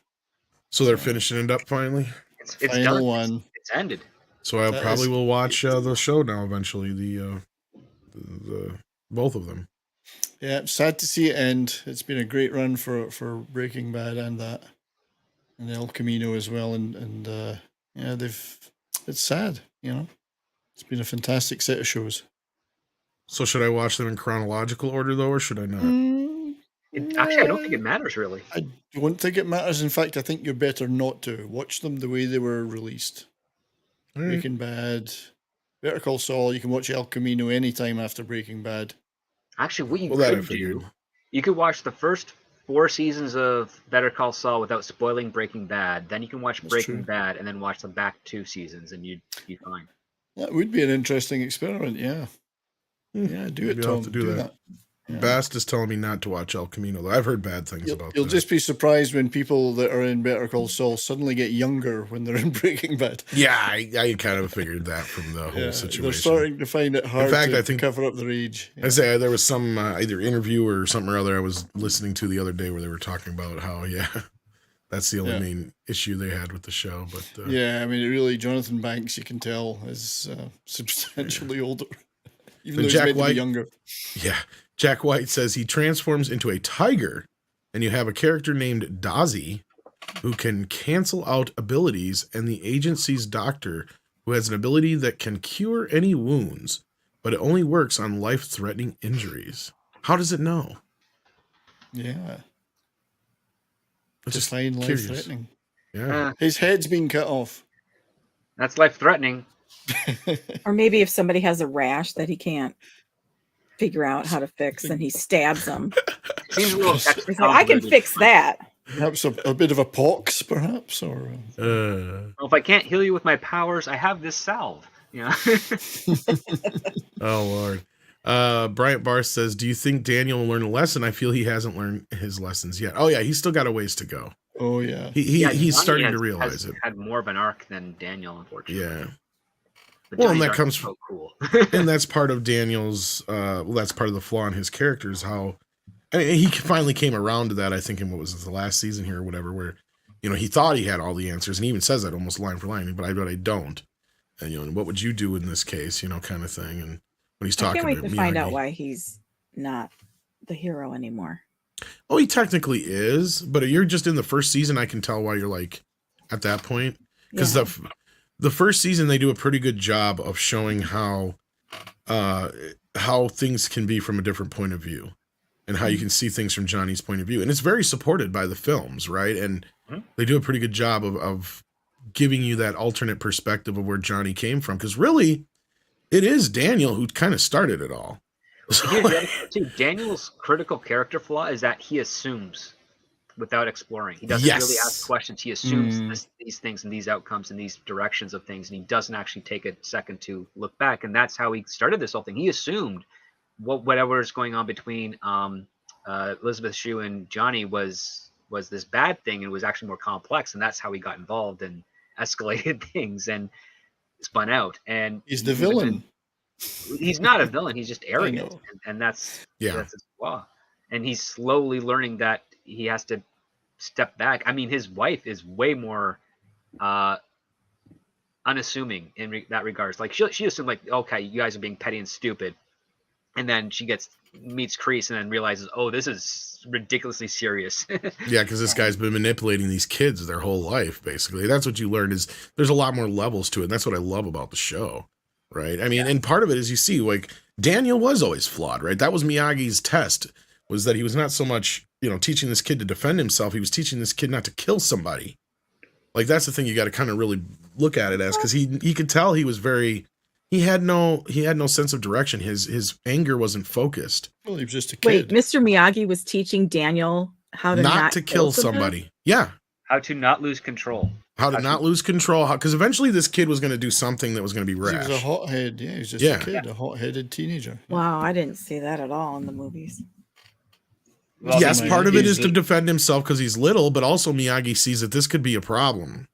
So they're finishing it up finally. It's Final done. one. It's ended. So I probably will watch the show now eventually. The both of them. Yeah, sad to see it end. It's been a great run for Breaking Bad and that. and El Camino as well, and yeah, it's sad, you know. It's been a fantastic set of shows. So should I watch them in chronological order though, or should I not? Actually, I don't think it matters really. I don't think it matters. In fact, I think you're better not to watch them the way they were released. All right. Breaking Bad, Better Call Saul. You can watch El Camino anytime after Breaking Bad. Actually, what you Well, that I could figured. do, you could watch the first 4 seasons of Better Call Saul without spoiling Breaking Bad. Then you can watch That's Breaking true. Bad and then watch the back 2 seasons, and you'd be fine. That would be an interesting experiment. Yeah, yeah, do it, Maybe I'll Tom. have to do that. Yeah. Bast is telling me not to watch El Camino though. I've heard bad things about You'll that. just be surprised when people that are in Better Call Saul suddenly get younger when they're in Breaking Bad. Yeah, I kind of figured that from the whole Yeah, situation. they're starting to find it hard fact, to I think- cover up their age. I say there was some either interview or something or other I was listening to the other day where they were talking about how that's the only Yeah. main issue they had with the show. But Yeah, I mean, really, Jonathan Banks, you can tell, is substantially older, even Then though he's Jack meant to White- be younger. yeah, Jack White says he transforms into a tiger, and you have a character named Dazzy who can cancel out abilities, and the agency's doctor who has an ability that can cure any wounds, but it only works on life-threatening injuries. How does it know? Yeah, I'm just fine, curious. life-threatening. Yeah. His head's been cut off. That's life-threatening. Or maybe if somebody has a rash that he can't figure out how to fix, then he stabs them. Seems a little extra He's like, I can convoluted. fix that. Perhaps a bit of a pox, perhaps, or Well, if I can't heal you with my powers, I have this salve. You know? Oh Lord. Bryant Barr says, do you think Daniel will learn a lesson? I feel he hasn't learned his lessons yet. Oh yeah, he's still got a ways to go. oh yeah, He's Johnny starting to has realize it. Had more of an arc than Daniel, unfortunately. Yeah. But Well, and Johnny's that arc comes is so cool. And that's part of Daniel's that's part of the flaw in his character is how I mean, he finally came around to that, I think, in what was it, the last season here or whatever, where he thought he had all the answers, and he even says that almost line for line, but I don't. And and what would you do in this case, kind of thing. And when he's I talking can't wait to find out Miyagi. why he's not the hero anymore. Oh, he technically is, but you're just in the first season. I can tell why you're like at that point, because Yeah. the first season they do a pretty good job of showing how things can be from a different point of view, and how you can see things from Johnny's point of view, and it's very supported by the films, right? And they do a pretty good job of giving you that alternate perspective of where Johnny came from, because really, it is Daniel who kind of started it all. So, Here's the other thing, too. Daniel's critical character flaw is that he assumes without exploring. He doesn't really Yes. ask questions. He assumes these things and these outcomes and these directions of things, and he doesn't actually take a second to look back. And that's how he started this whole thing. He assumed whatever is going on between Elizabeth Shue and Johnny was this bad thing, and was actually more complex, and that's how he got involved and escalated things and spun out. And he's the villain. he's not a villain. He's just arrogant, know. and that's Yeah. that's his flaw. And he's slowly learning that he has to step back. I mean, his wife is way more unassuming in that regards. Like she assumed, like, okay, you guys are being petty and stupid, and then she meets Kreese and then realizes, oh, this is ridiculously serious. yeah, because this guy's been manipulating these kids their whole life, basically. That's what you learn, is there's a lot more levels to it. And that's what I love about the show, right? I mean, and part of it is, you see, like, Daniel was always flawed, right? That was Miyagi's test, was that he was not so much, teaching this kid to defend himself. He was teaching this kid not to kill somebody. Like, that's the thing you got to kind of really look at it as, because he could tell he was he had no sense of direction. His anger wasn't focused. Well, he was just a Wait, kid. Mr. Miyagi was teaching Daniel how to Not to kill somebody. Yeah. How to not lose control. How to not lose control. Because eventually this kid was going to do something that was going to be He rash. was a hothead. Yeah, he was just Yeah. a kid, a hot-headed teenager. Wow, I didn't see that at all in the movies. Well, Yes, Miyagi part of it is is to defend himself because he's little, but also Miyagi sees that this could be a problem.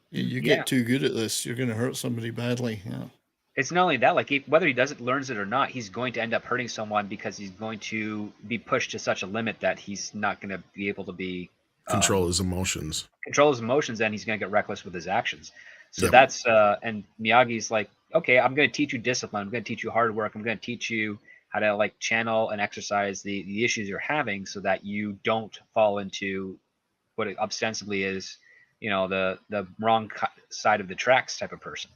You get Yeah. too good at this, you're going to hurt somebody badly. Yeah. It's not only that, like, whether he learns it or not, he's going to end up hurting someone because he's going to be pushed to such a limit that he's not going to be able to be Control his emotions. control his emotions, and he's going to get reckless with his actions. So Yep. that's and Miyagi's like, okay, I'm going to teach you discipline. I'm going to teach you hard work. I'm going to teach you how to, like, channel and exercise the issues you're having, so that you don't fall into what it ostensibly is the wrong side of the tracks type of person.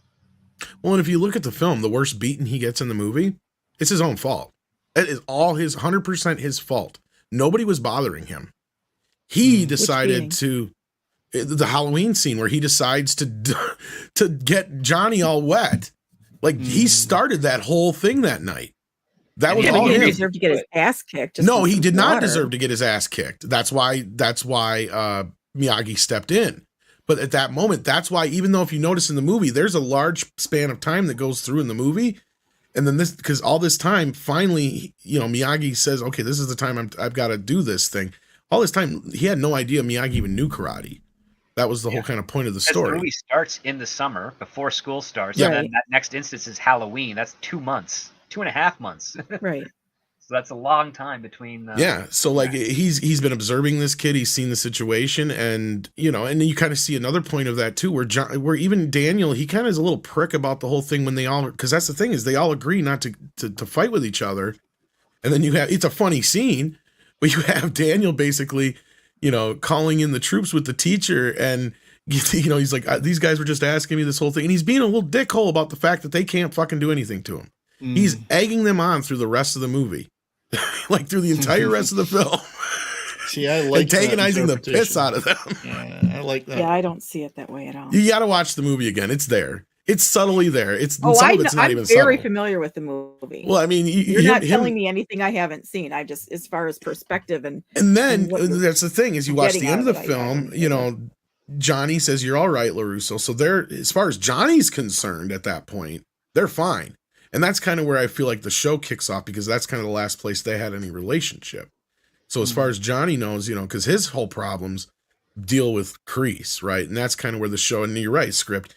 Well, and if you look at the film, the worst beating he gets in the movie, it's his own fault. It is all his 100% his fault. Nobody was bothering him. He decided to the Halloween scene where he decides to get Johnny all wet. Like he started that whole thing that night. That was all he him. didn't deserve to get his ass kicked. No, he did not deserve to get his ass kicked. That's why Miyagi stepped in. But at that moment, that's why, even though if you notice in the movie, there's a large span of time that goes through in the movie. And then because all this time, finally, Miyagi says, okay, this is the time I've got to do this thing. All this time, he had no idea Miyagi even knew karate. That was the whole kind of point of the story. The movie starts in the summer before school starts. Yeah. And then that next instance is Halloween. That's 2 months, 2.5 months. Right. So that's a long time between. So like he's been observing this kid. He's seen the situation, and and then you kind of see another point of that too, where even Daniel, he kind of is a little prick about the whole thing when they all, because that's the thing is they all agree not to fight with each other, and then it's a funny scene, but you have Daniel basically, calling in the troops with the teacher, and he's like, these guys were just asking me this whole thing, and he's being a little dickhole about the fact that they can't fucking do anything to him. He's egging them on through the rest of the movie. Like through the entire rest of the film. See, I like antagonizing the piss out of them. Yeah, I like that. Yeah, I don't see it that way at all. You got to watch the movie again. It's there. It's subtly there. It's some of it's not I'm even very subtle. familiar with the movie. Well, I mean, you're not telling me anything I haven't seen. I just, as far as perspective and then that's the thing is you watch the end of the film. film. Johnny says you're all right, LaRusso. So they're, as far as Johnny's concerned, at that point, they're fine. And that's kind of where I feel like the show kicks off, because that's kind of the last place they had any relationship. So as far as Johnny knows, because his whole problems deal with Kreese, right? And that's kind of where the show, and you're right, script,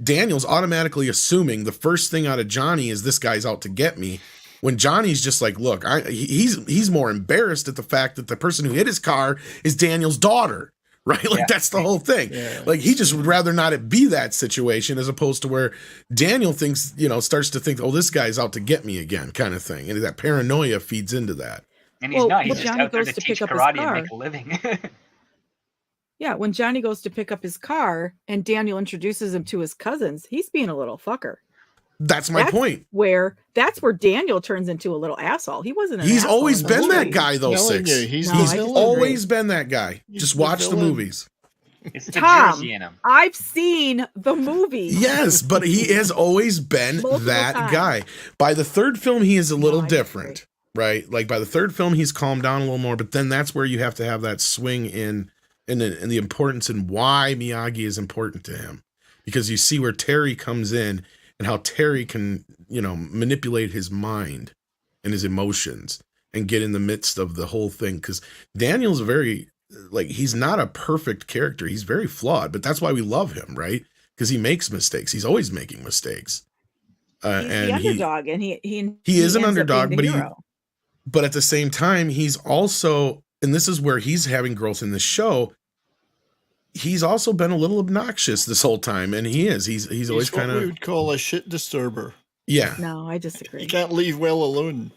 Daniel's automatically assuming the first thing out of Johnny is this guy's out to get me. When Johnny's just like, look, he's more embarrassed at the fact that the person who hit his car is Daniel's daughter. Right? Like that's the whole thing. Yeah. Like he just would rather not it be that situation, as opposed to where Daniel thinks, starts to think, oh, this guy's out to get me again, kind of thing. And that paranoia feeds into that. And he's not. He's just out there to teach karate and make a living. Yeah, when Johnny goes to pick up his car and Daniel introduces him to his cousins, he's being a little fucker. That's my point. That's where Daniel turns into a little asshole. He wasn't. He's always been that guy, though. Six. He's always been that guy. Just watch the movies. It's the Tom, Jersey in him. I've seen the movie. Yes, but he has always been that guy. By the third film, he is a little different, right? Like by the third film, he's calmed down a little more. But then that's where you have to have that swing in the importance and why Miyagi is important to him, because you see where Terry comes in. And how Terry can, manipulate his mind and his emotions and get in the midst of the whole thing. Because Daniel's he's not a perfect character. He's very flawed, but that's why we love him, right? Because he makes mistakes. He's always making mistakes. He's the underdog, and he is an underdog, but at the same time, he's also, and this is where he's having growth in the show. He's also been a little obnoxious this whole time, and he's always kind of what we would call a shit disturber. Yeah. No, I disagree. You can't leave well alone.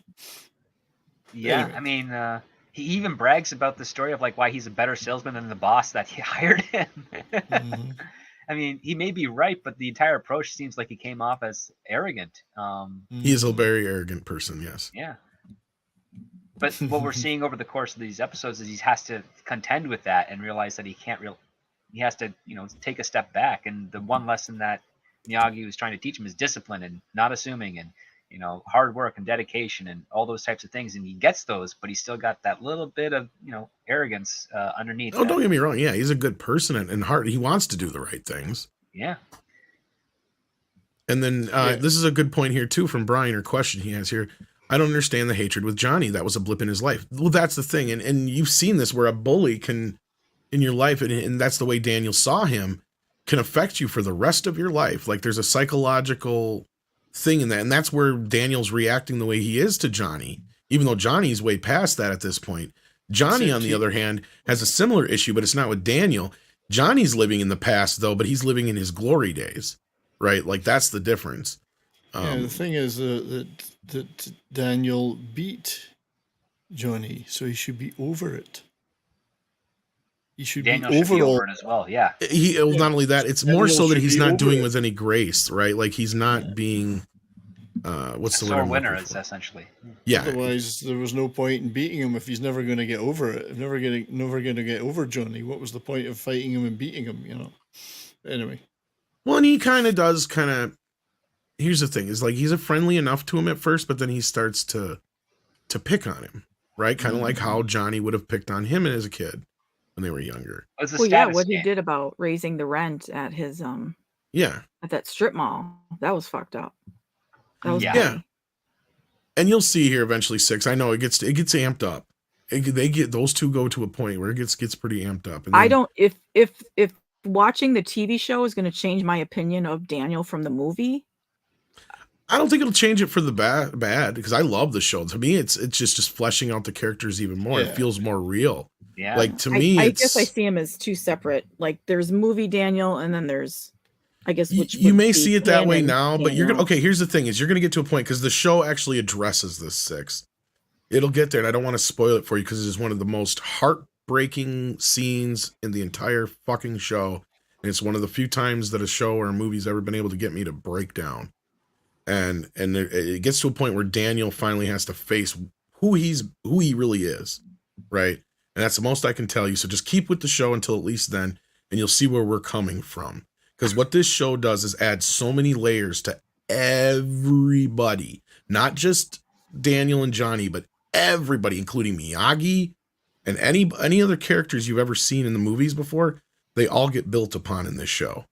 Yeah, anyway. I mean, he even brags about the story of why he's a better salesman than the boss that he hired him. Mm-hmm. I mean, he may be right, but the entire approach seems like he came off as arrogant. He is a very arrogant person. Yes. Yeah. But what we're seeing over the course of these episodes is he has to contend with that and realize that he has to, take a step back. And the one lesson that Miyagi was trying to teach him is discipline and not assuming and, hard work and dedication and all those types of things. And he gets those, but he's still got that little bit of, arrogance underneath. Oh, don't get me wrong. Yeah, he's a good person and heart. He wants to do the right things. Yeah. And then this is a good point here, too, from Brian, or question he has here. I don't understand the hatred with Johnny. That was a blip in his life. Well, that's the thing. And you've seen this where a bully can, in your life, and that's the way Daniel saw him, can affect you for the rest of your life. Like there's a psychological thing in that. And that's where Daniel's reacting the way he is to Johnny, even though Johnny's way past that at this point. Johnny, on the other hand, has a similar issue, but it's not with Daniel. Johnny's living in the past, though, but he's living in his glory days, right? Like that's the difference. The thing is that Daniel beat Johnny, so he should be over it. He should Daniel be should be overall. over it as well. Yeah. Well, not only that, it's more Daniel so that should he's be not over doing it. with any grace, right? Like he's not being what's the word Sore I'm winner looking is for? essentially. Yeah. Otherwise, there was no point in beating him if he's never going to get over it. If never going to get over Johnny, what was the point of fighting him and beating him? You know. Anyway, Well, and he kind of does here's the thing, is like he's a friendly enough to him at first, but then he starts to pick on him, right? Kind of like how Johnny would have picked on him as a kid when they were younger. It's a Well, yeah, status what he game. did about raising the rent at his Yeah. at that strip mall, that was fucked up. That was Yeah. petty. And you'll see here eventually 6. I know it gets amped up. Those two go to a point where it gets pretty amped up. And I then- don't if watching the TV show is going to change my opinion of Daniel from the movie. I don't think it'll change it for the bad because I love the show. To me, it's just fleshing out the characters even more. Yeah. It feels more real. Yeah. Like to me, I it's, guess I see him as two separate. Like there's movie Daniel, and then there's, I guess, which you would may be see it that way canon now, but you're Daniel. gonna. Okay, here's the thing: is you're gonna get to a point because the show actually addresses this 6. It'll get there, and I don't want to spoil it for you because it is one of the most heartbreaking scenes in the entire fucking show. And it's one of the few times that a show or a movie's ever been able to get me to break down. And it gets to a point where Daniel finally has to face who he really is, right? And that's the most I can tell you. So just keep with the show until at least then, and you'll see where we're coming from. Because what this show does is add so many layers to everybody, not just Daniel and Johnny, but everybody, including Miyagi and any other characters you've ever seen in the movies before. They all get built upon in this show.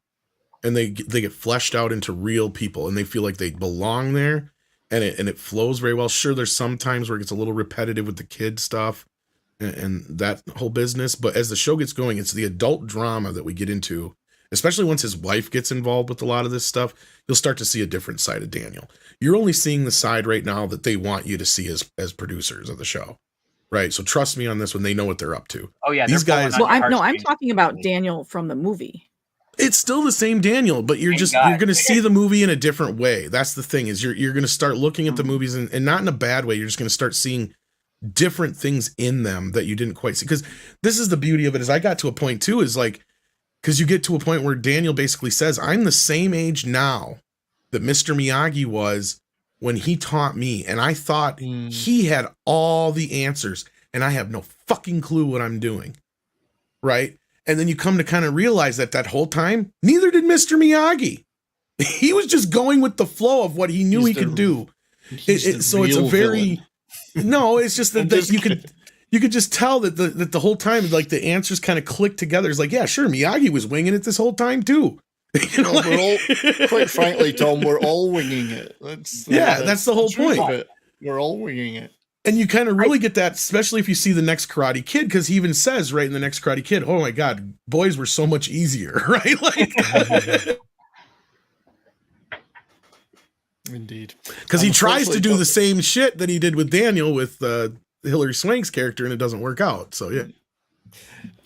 And they get fleshed out into real people, and they feel like they belong there, and it flows very well. Sure, there's some times where it gets a little repetitive with the kid stuff and that whole business, but as the show gets going, it's the adult drama that we get into, especially once his wife gets involved with a lot of this stuff. You'll start to see a different side of Daniel. You're only seeing the side right now that they want you to see as producers of the show, right? So trust me on this one; they know what they're up to. Oh yeah, These they're pulling guys- on Well, your I'm heartstrings. talking about Daniel from the movie. It's still the same Daniel, but you're Same guy. going to see the movie in a different way. That's the thing, is you're going to start looking at the movies and not in a bad way. You're just going to start seeing different things in them that you didn't quite see. Because this is the beauty of it, is I got to a point too, is like, because you get to a point where Daniel basically says, I'm the same age now that Mr. Miyagi was when he taught me. And I thought he had all the answers and I have no fucking clue what I'm doing. Right. And then you come to kind of realize that whole time, neither did Mr. Miyagi. He was just going with the flow of what he knew he could do. So it's a very, no, it's just that you could just tell that the whole time, like the answers kind of click together. It's like, yeah, sure, Miyagi was winging it this whole time too. You know, we're all, quite frankly, Tom, we're all winging it. That's the whole truth point. of it. We're all winging it. And you kind of really get that, especially if you see the next Karate Kid, because he even says right in the next Karate Kid, oh my God, boys were so much easier, right? Like, Indeed. because he tries to do Unfortunately, the same shit that he did with Daniel with Hilary Swank's character, and it doesn't work out. So yeah.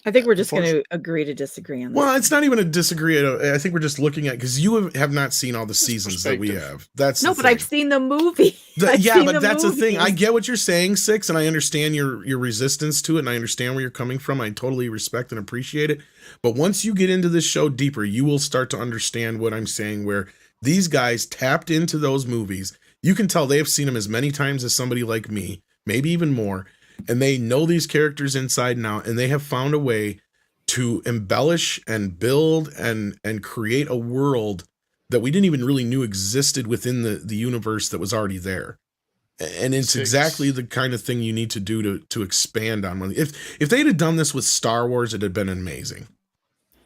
I think we're just going to agree to disagree on this. Well, it's not even a disagree. I think we're just looking at, because you have not seen all the seasons that we have. That's no, the but I've thing. seen the movie. Yeah, but that's the thing. I get what you're saying, Six, and I understand your resistance to it, and I understand where you're coming from. I totally respect and appreciate it. But once you get into this show deeper, you will start to understand what I'm saying, where these guys tapped into those movies. You can tell they have seen them as many times as somebody like me, maybe even more, and they know these characters inside and out, and they have found a way to embellish and build and create a world that we didn't even really knew existed within the universe that was already there. And it's exactly the kind of thing you need to do to expand on one. If they'd have done this with Star Wars, it'd have been amazing.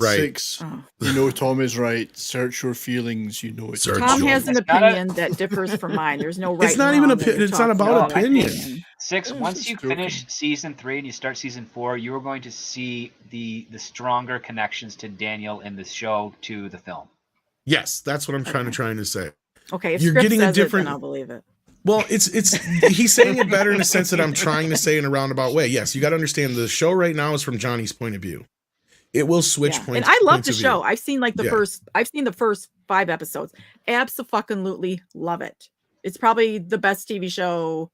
Right. 6. You know, Tom is right. Search your feelings. You know it's Search Tom your- has an opinion that differs from mine. There's no right. It's not and even wrong when you're it's not talking about opinion. Six, Yeah, once just you joking. finish season 3 and you start season 4, you are going to see the stronger connections to Daniel in the show to the film. Yes, that's what I'm trying to say. Okay, if You're script getting a says different- it, then I'll believe it. Well, it's he's saying it better in a sense that I'm trying to say in a roundabout way. Yes, you got to understand the show right now is from Johnny's point of view. It will switch Yeah. points. And I love points the of view. show. I've seen like the Yeah. first 5 episodes. Abso-fucking-lutely love it. It's probably the best TV show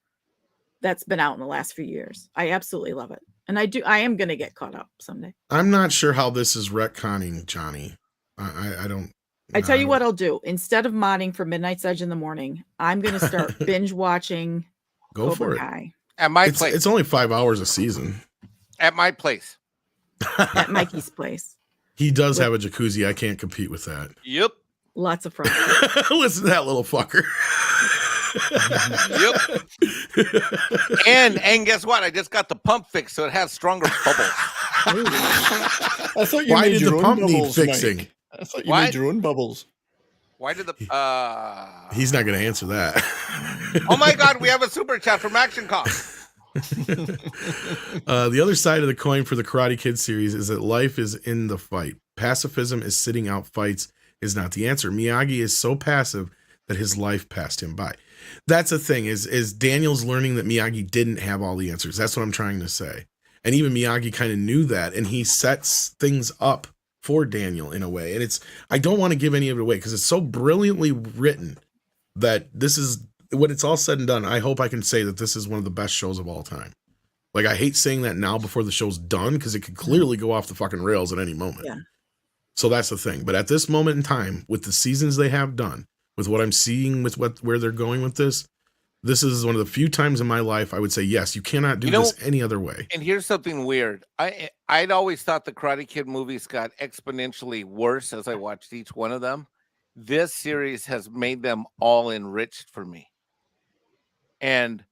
that's been out in the last few years. I absolutely love it. And I am going to get caught up someday. I'm not sure how this is retconning Johnny. I don't. I tell you what I'll do. Instead of modding for Midnight's Edge in the morning, I'm going to start binge watching Go Cobra for it. Kai. At my place. It's only 5 hours a season. At my place. At Mikey's place. He does have a jacuzzi. I can't compete with that. Yep. Lots of fun. Listen to that little fucker. Yep. And guess what? I just got the pump fixed, so it has stronger bubbles. I thought you Why made did your the own pump need bubbles, fixing? Mike. I thought you What? made your own bubbles. Why did the He's not going to answer that. Oh my God, we have a super chat from Action Cop. The other side of the coin for the Karate Kid series is that life is in the fight. Pacifism is sitting out fights is not the answer. Miyagi is so passive that his life passed him by. That's the thing is Daniel's learning that Miyagi didn't have all the answers. That's what I'm trying to say. And even Miyagi kind of knew that, and he sets things up for Daniel in a way. And I don't want to give any of it away because it's so brilliantly written that this is, when it's all said and done, I hope I can say that this is one of the best shows of all time. Like, I hate saying that now before the show's done because it could clearly go off the fucking rails at any moment. Yeah. So that's the thing. But at this moment in time, with the seasons they have done, with what I'm seeing, with where they're going with this is one of the few times in my life I would say, yes, you cannot do this any other way. And here's something weird. I'd always thought the Karate Kid movies got exponentially worse as I watched each one of them. This series has made them all enriched for me. And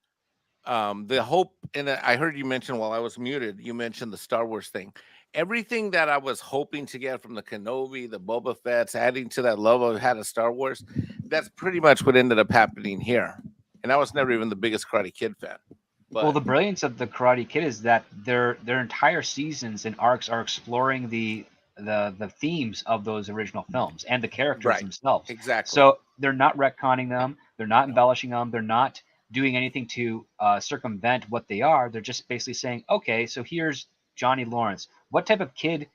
the hope, and I heard you mention while I was muted, you mentioned the Star Wars thing. Everything that I was hoping to get from the Kenobi, the Boba Fett's, adding to that love I've had of Star Wars, that's pretty much what ended up happening here. And I was never even the biggest Karate Kid fan. But, well, the brilliance of the Karate Kid is that their entire seasons and arcs are exploring the themes of those original films and the characters themselves. Exactly. So they're not retconning them. They're not embellishing them. They're not doing anything to circumvent what they are. They're just basically saying, okay, so here's Johnny Lawrence. What type of kid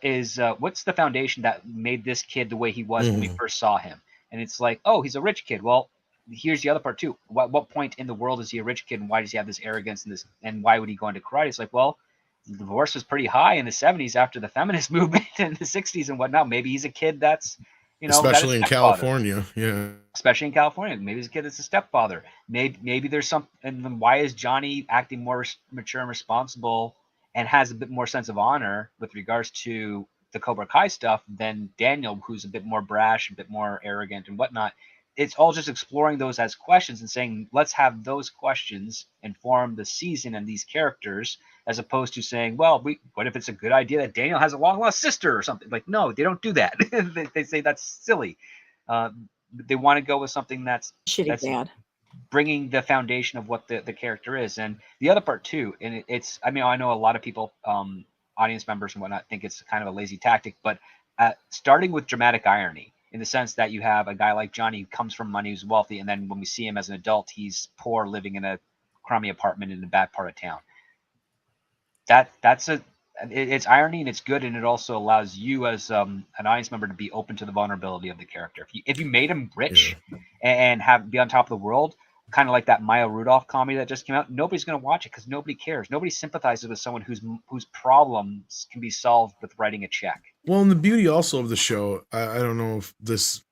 is what's the foundation that made this kid the way he was when we first saw him? And it's like, oh, he's a rich kid. Well, here's the other part too. What point in the world is he a rich kid, and why does he have this arrogance and this? And why would he go into karate? It's like, well, the divorce was pretty high in the 70s after the feminist movement in the 60s and whatnot. Maybe he's a kid that's, especially in California. Yeah. Especially in California. Maybe he's a kid that's a stepfather. Maybe there's some. And then why is Johnny acting more mature and responsible and has a bit more sense of honor with regards to the Cobra Kai stuff than Daniel, who's a bit more brash, a bit more arrogant and whatnot? It's all just exploring those as questions and saying, let's have those questions inform the season and these characters, as opposed to saying, well, what if it's a good idea that Daniel has a long lost sister or something? Like, no, they don't do that. they say that's silly. They want to go with something that's bad, bringing the foundation of what the character is. And the other part too, and I know a lot of people, audience members and whatnot, think it's kind of a lazy tactic, but starting with dramatic irony, in the sense that you have a guy like Johnny who comes from money, who's wealthy, and then when we see him as an adult, he's poor, living in a crummy apartment in a bad part of town. It's irony and it's good, and it also allows you as an audience member to be open to the vulnerability of the character. If you made him rich and be on top of the world, kind of like that Maya Rudolph comedy that just came out, nobody's going to watch it because nobody cares. Nobody sympathizes with someone whose problems can be solved with writing a check. Well, and the beauty also of the show, I don't know if this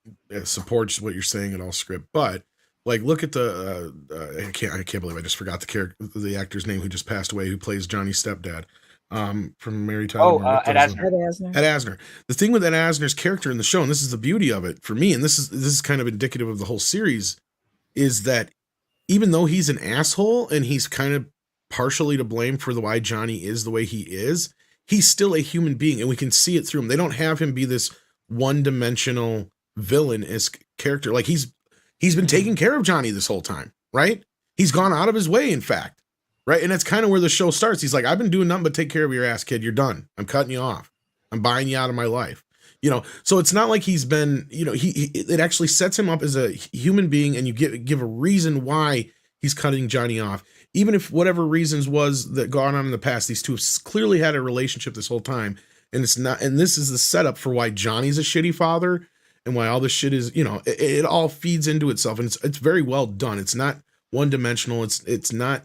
supports what you're saying at all, Script, but like, look at the I can't believe I just forgot the actor's name who just passed away, who plays Johnny's stepdad, from Mary Tyler. Ed Asner. Ed Asner. The thing with Ed Asner's character in the show, and this is the beauty of it for me, and this is kind of indicative of the whole series, is that even though he's an asshole and he's kind of partially to blame for why Johnny is the way he is, he's still a human being, and we can see it through him. They don't have him be this one-dimensional villain-esque character. Like, he's been taking care of Johnny this whole time, right? He's gone out of his way, in fact, right? And that's kind of where the show starts. He's like, I've been doing nothing but take care of your ass, kid. You're done. I'm cutting you off. I'm buying you out of my life. So it's not like he's been, it actually sets him up as a human being, and you give a reason why he's cutting Johnny off. Even if whatever reasons was that gone on in the past, these two have clearly had a relationship this whole time. And it's not, and this is the setup for why Johnny's a shitty father and why all this shit is, it all feeds into itself. And it's very well done. It's not one dimensional. It's not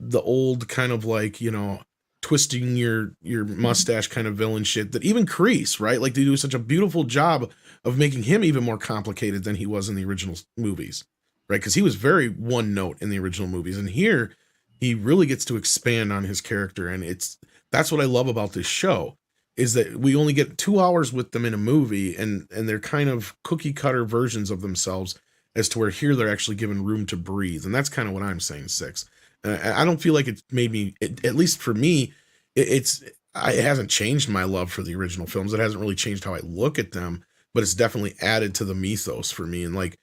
the old kind of like, you know, twisting your mustache kind of villain shit that even Kreese, right? Like they do such a beautiful job of making him even more complicated than he was in the original movies, right? Because he was very one note in the original movies, and here he really gets to expand on his character, and that's what I love about this show, is that we only get 2 hours with them in a movie, and they're kind of cookie cutter versions of themselves, as to where here they're actually given room to breathe, and that's kind of what I'm saying, Six. I don't feel like it's made me, at least for me, it hasn't changed my love for the original films. It hasn't really changed how I look at them, but it's definitely added to the mythos for me. And like,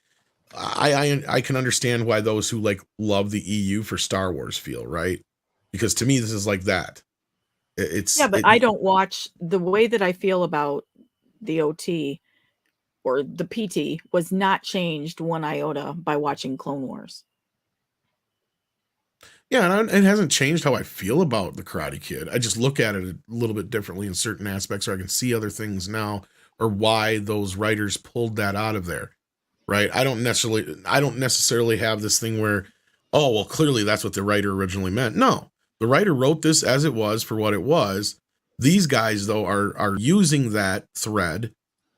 I can understand why those who like love the EU for Star Wars feel, right? Because to me, this is like that. But I don't watch the way that I feel about the OT or the PT was not changed one iota by watching Clone Wars. Yeah, and it hasn't changed how I feel about the Karate Kid. I just look at it a little bit differently in certain aspects, or I can see other things now, or why those writers pulled that out of there, right? I don't necessarily have this thing where, oh, well, clearly that's what the writer originally meant. No, the writer wrote this as it was for what it was. These guys, though, are using that thread,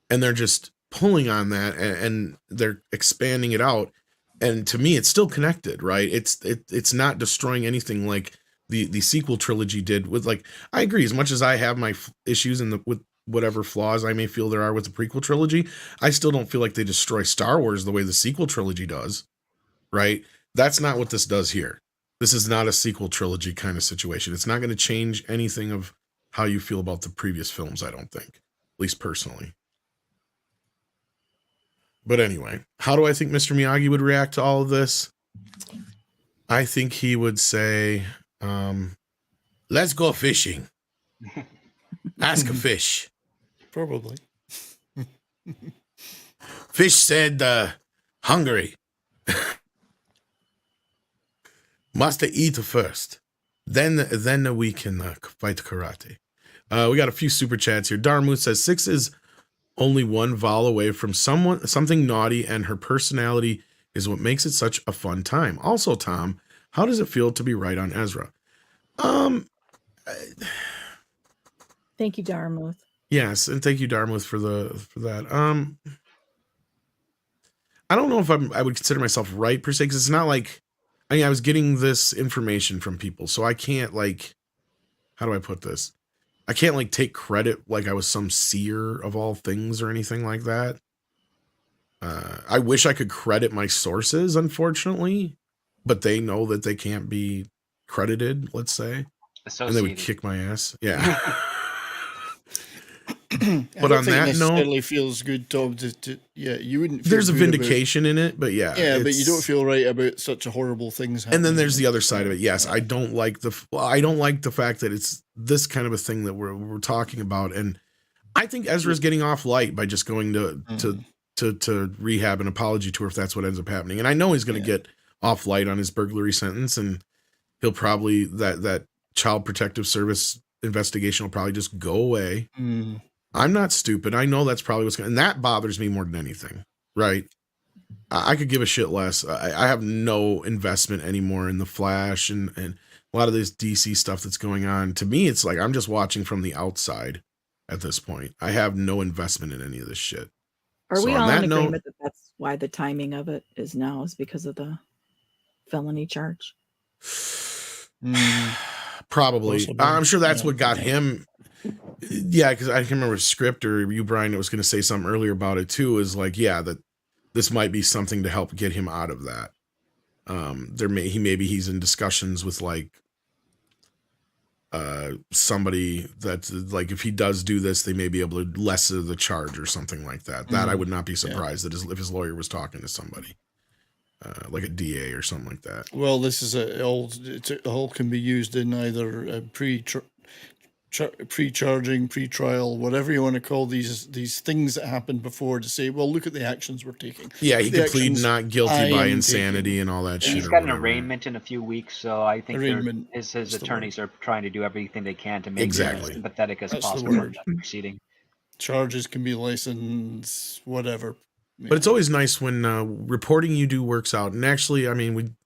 and they're just pulling on that, and they're expanding it out. And to me, it's still connected, right? It's not destroying anything like the sequel trilogy did with, like, I agree, as much as I have my issues with whatever flaws I may feel there are with the prequel trilogy, I still don't feel like they destroy Star Wars the way the sequel trilogy does, right? That's not what this does here. This is not a sequel trilogy kind of situation. It's not going to change anything of how you feel about the previous films, I don't think, at least personally. But anyway, how do I think Mr. Miyagi would react to all of this? I think he would say, let's go fishing. Ask a fish. Probably. Fish said, hungry. Must eat first. Then we can fight karate. We got a few super chats here. Darmuth says, Six is only one vol away from something naughty, and her personality is what makes it such a fun time. Also, Tom, how does it feel to be right on Ezra? Thank you, Darmuth. Yes, and thank you, Darmuth, for that. I don't know if I would consider myself right per se, because it's not like, I mean, I was getting this information from people, so I can't, like, how do I put this? I can't like take credit like I was some seer of all things or anything like that. I wish I could credit my sources, unfortunately, but they know that they can't be credited, let's say. And they would kick my ass. Yeah. But on that note, it feels good, Tom. You wouldn't. Feel there's a vindication in it, but yeah, but you don't feel right about such a horrible things happening. And then there's the other side of it. Yes, I don't like the fact that it's this kind of a thing that we're talking about, and I think Ezra's getting off light by just going to rehab and apology tour if that's what ends up happening. And I know he's going to get off light on his burglary sentence, and he'll probably that Child Protective Service investigation will probably just go away. I'm not stupid. I know that's probably what's going to, and that bothers me more than anything, right? I could give a shit less. I have no investment anymore in the Flash and a lot of this DC stuff that's going on. To me, it's like I'm just watching from the outside at this point. I have no investment in any of this shit. Are we all in agreement that that's why the timing of it is now, is because of the felony charge? Probably. I'm sure that's what got him. Yeah, because I can remember a script, or you, Brian, that was going to say something earlier about it too, is like, yeah, that this might be something to help get him out of that. Maybe he's in discussions with like somebody that's like, if he does do this, they may be able to lessen the charge or something like that. That I would not be surprised that if his lawyer was talking to somebody like a DA or something like that. Well, this is all can be used in either pre-charging, pre-trial, whatever you want to call these things that happened before, to say, well, look at the actions we're taking. Yeah, he could plead not guilty by insanity and all that shit. He's got an arraignment in a few weeks, so I think his attorneys are trying to do everything they can to make it as sympathetic as possible in that proceeding. Charges can be licensed, whatever. But it's always nice when reporting you do works out. And actually, I mean,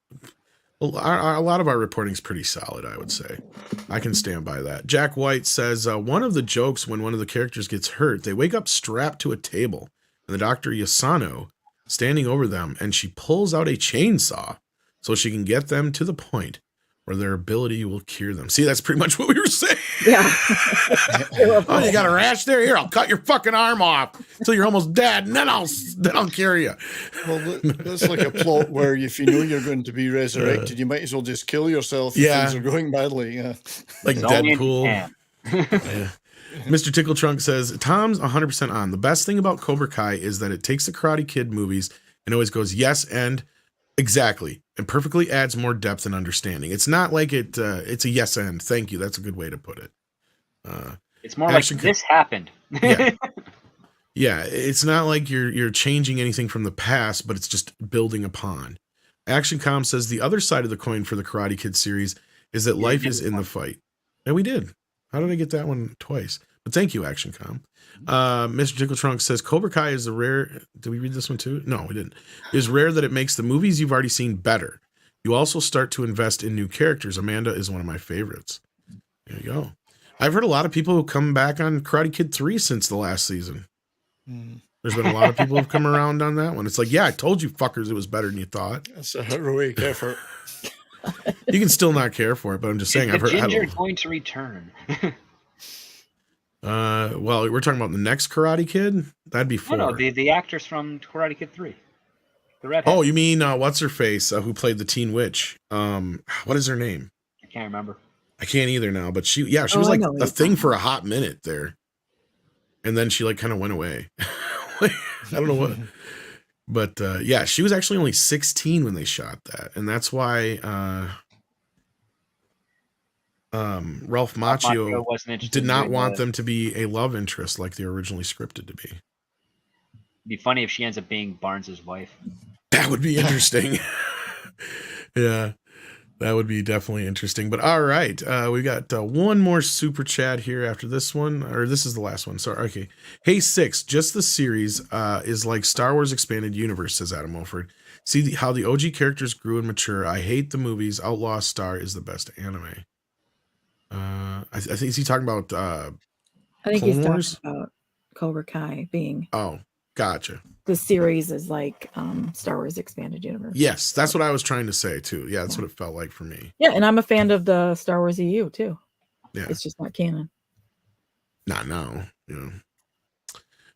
Well, a lot of our reporting is pretty solid, I would say. I can stand by that. Jack White says, one of the jokes when one of the characters gets hurt, they wake up strapped to a table, and the Dr. Yasano standing over them, and she pulls out a chainsaw so she can get them to the point where their ability will cure them. See, that's pretty much what we were saying. Yeah. Oh, you got a rash there? Here, I'll cut your fucking arm off until you're almost dead, and then I'll cure you. Well, that's like a plot where if you know you're going to be resurrected, you might as well just kill yourself if Yeah. things are going badly. Yeah. Like It's only Deadpool. Yeah. Mr. Tickle Trunk says, Tom's 100% on. The best thing about Cobra Kai is that it takes the Karate Kid movies and always goes, yes, and exactly, and perfectly adds more depth and understanding. It's not like it's a yes and. Thank you. That's a good way to put it. It's more like this happened. Yeah. Yeah, it's not like you're changing anything from the past, but it's just building upon. ActionCom says the other side of the coin for the Karate Kid series is that life is in the fight. And we did. How did I get that one twice? But thank you, ActionCom. Mr. Tickle Trunk says Cobra Kai is the rare. Did we read this one too? No, we didn't. Is rare that it makes the movies you've already seen better. You also start to invest in new characters. Amanda is one of my favorites. There you go. I've heard a lot of people who come back on Karate Kid 3 since the last season. There's been a lot of people who've come around on that one. It's like, yeah, I told you fuckers it was better than you thought. That's a heroic effort. You can still not care for it, but I'm just saying. Is the ginger going to return? Well, we're talking about the next Karate Kid. That'd be 4. No, the actors from Karate Kid 3. The redhead. Oh, you mean what's her face? Who played the teen witch? What is her name? I can't remember. I can't either now. But she was like a thing for a hot minute there, and then she like kind of went away. I don't know what. But yeah, she was actually only 16 when they shot that, and that's why Ralph Macchio did not want them to be a love interest like they were originally scripted to be. It'd be funny if she ends up being Barnes's wife. That would be interesting. Yeah, that would be definitely interesting. But all right, we got one more super chat here after this one, or this is the last one. Sorry. Okay. Hey, Six, just the series is like Star Wars Expanded Universe, says Adam Mulford. See how the OG characters grew and mature. I hate the movies. Outlaw Star is the best anime. I think is he talking about I think Clone he's Wars? talking about Cobra Kai being Gotcha. the series is like Star Wars Expanded Universe. Yes, that's what I was trying to say too. Yeah, that's what it felt like for me. Yeah, and I'm a fan of the Star Wars EU too. Yeah, it's just not canon. Not now, you know.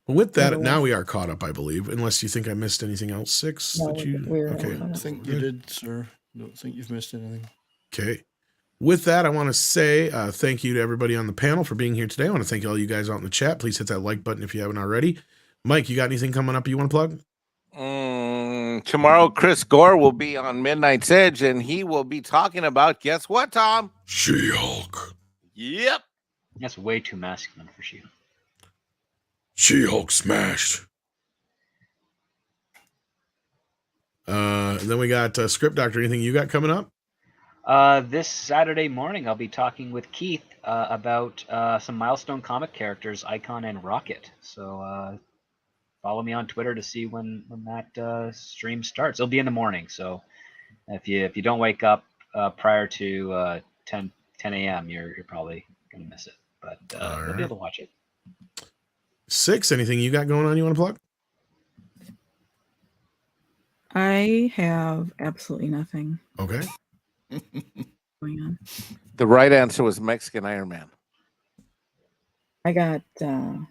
But with that, now we are caught up, I believe. Unless you think I missed anything else, Six. No, okay. I think you did, sir. I don't think you've missed anything. Okay. With that, I want to say thank you to everybody on the panel for being here today. I want to thank all you guys out in the chat. Please hit that like button if you haven't already. Mike, you got anything coming up you want to plug? Tomorrow, Chris Gore will be on Midnight's Edge, and he will be talking about, guess what, Tom? She-Hulk. Yep. That's way too masculine for She-Hulk. She-Hulk smashed. Then we got Script Doctor. Anything you got coming up? This Saturday morning, I'll be talking with Keith about some Milestone comic characters, Icon and Rocket. So follow me on Twitter to see when that stream starts. It'll be in the morning, so if you don't wake up prior to 10 a.m., you're probably gonna miss it. But you'll be able to watch it. Six, anything you got going on you want to plug? I have absolutely nothing Okay. going on. The right answer was Mexican Iron Man. I got I'm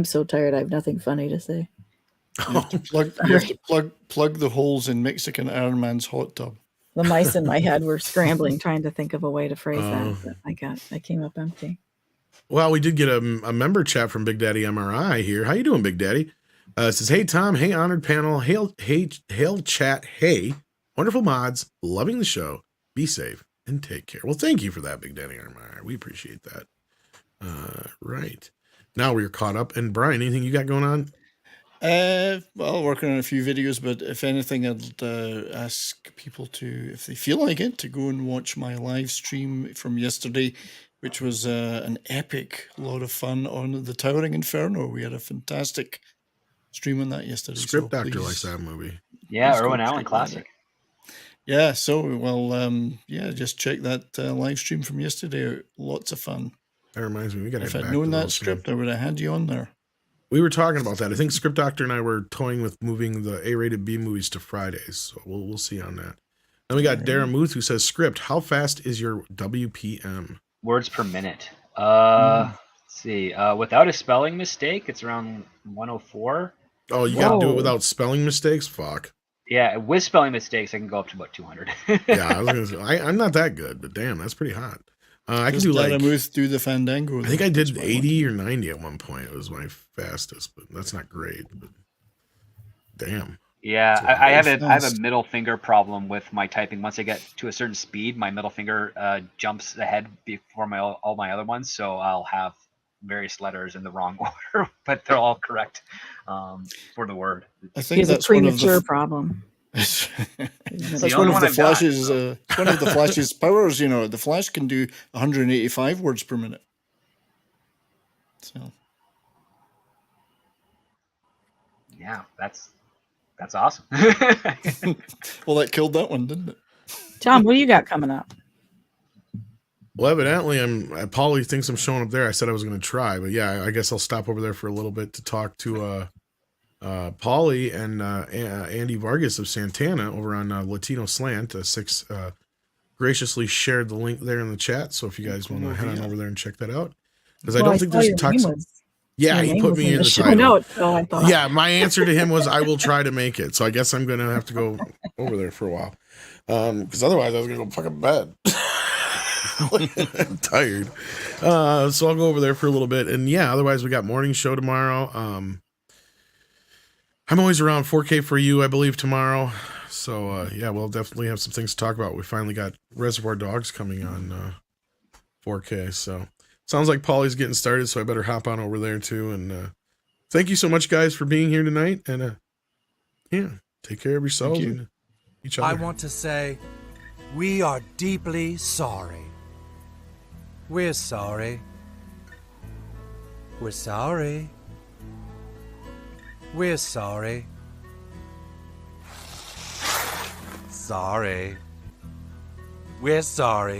so tired. I have nothing funny to say. You have to plug the holes in Mexican Iron Man's hot tub. The mice in my head were scrambling, trying to think of a way to phrase that. But I came up empty. Well, we did get a member chat from Big Daddy MRI here. How you doing, Big Daddy? It says, hey, Tom. Hey, honored panel. Hail chat. Hey, wonderful mods. Loving the show. Be safe and take care. Well, thank you for that, Big Daddy MRI. We appreciate that. Right. Now we're caught up. And Brian, anything you got going on? Well, working on a few videos, but if anything, I'd ask people to, if they feel like it, to go and watch my live stream from yesterday, which was an epic lot of fun on the Towering Inferno. We had a fantastic stream on that yesterday. Script Doctor likes that movie. Yeah, Irwin Allen classic. Yeah, so, well, yeah, just check that live stream from yesterday out. Lots of fun. That reminds me, we got to If get I'd back known to that those script, soon. I would have had you on there. We were talking about that. I think Script Doctor and I were toying with moving the A-rated B movies to Fridays, so we'll see on that. Then we got Darren Muth who says, Script, how fast is your WPM? Words per minute. Let's see. Without a spelling mistake, it's around 104. Oh, you got to do it Whoa. without spelling mistakes? Fuck. Yeah, with spelling mistakes, I can go up to about 200. Yeah, I was gonna say, I'm not that good, but damn, that's pretty hot. I can Does do like, Daramuth do the Fandango? I think though? I That's did what I 80 or 90 at one point. It was my fastest, but that's not great. But damn. Yeah, So I have fast. a middle finger problem with my typing. Once I get to a certain speed, my middle finger jumps ahead before all my other ones. So I'll have various letters in the wrong order, but they're all correct for the word. I He think has a that's one of premature the. problem. That's the one only of one the I've got, Flash's. so. It's one of the Flash's powers. You know, the Flash can do 185 words per minute. So Yeah, that's awesome. well, that killed that one, didn't it? Tom, what do you got coming up? Well, evidently, Paulie thinks I'm showing up there. I said I was going to try, but yeah, I guess I'll stop over there for a little bit to talk to Paulie and Andy Vargas of Santana over on Latino Slant. Six graciously shared the link there in the chat, so if you guys want to head on over there and check that out, because I don't think there's toxic. Yeah, he put me in the show title. notes, so I thought. Yeah, my answer to him was I will try to make it. So I guess I'm going to have to go over there for a while. Because otherwise I was going to go fucking bed. I'm tired. So I'll go over there for a little bit. And yeah, otherwise we got morning show tomorrow. I'm always around 4K for you, I believe, tomorrow. So yeah, we'll definitely have some things to talk about. We finally got Reservoir Dogs coming on 4K. So sounds like Paulie's getting started, so I better hop on over there too. And thank you so much, guys, for being here tonight. And yeah, take care of yourselves and each other. I want to say we are deeply sorry. We're sorry. We're sorry. We're sorry. Sorry. We're sorry.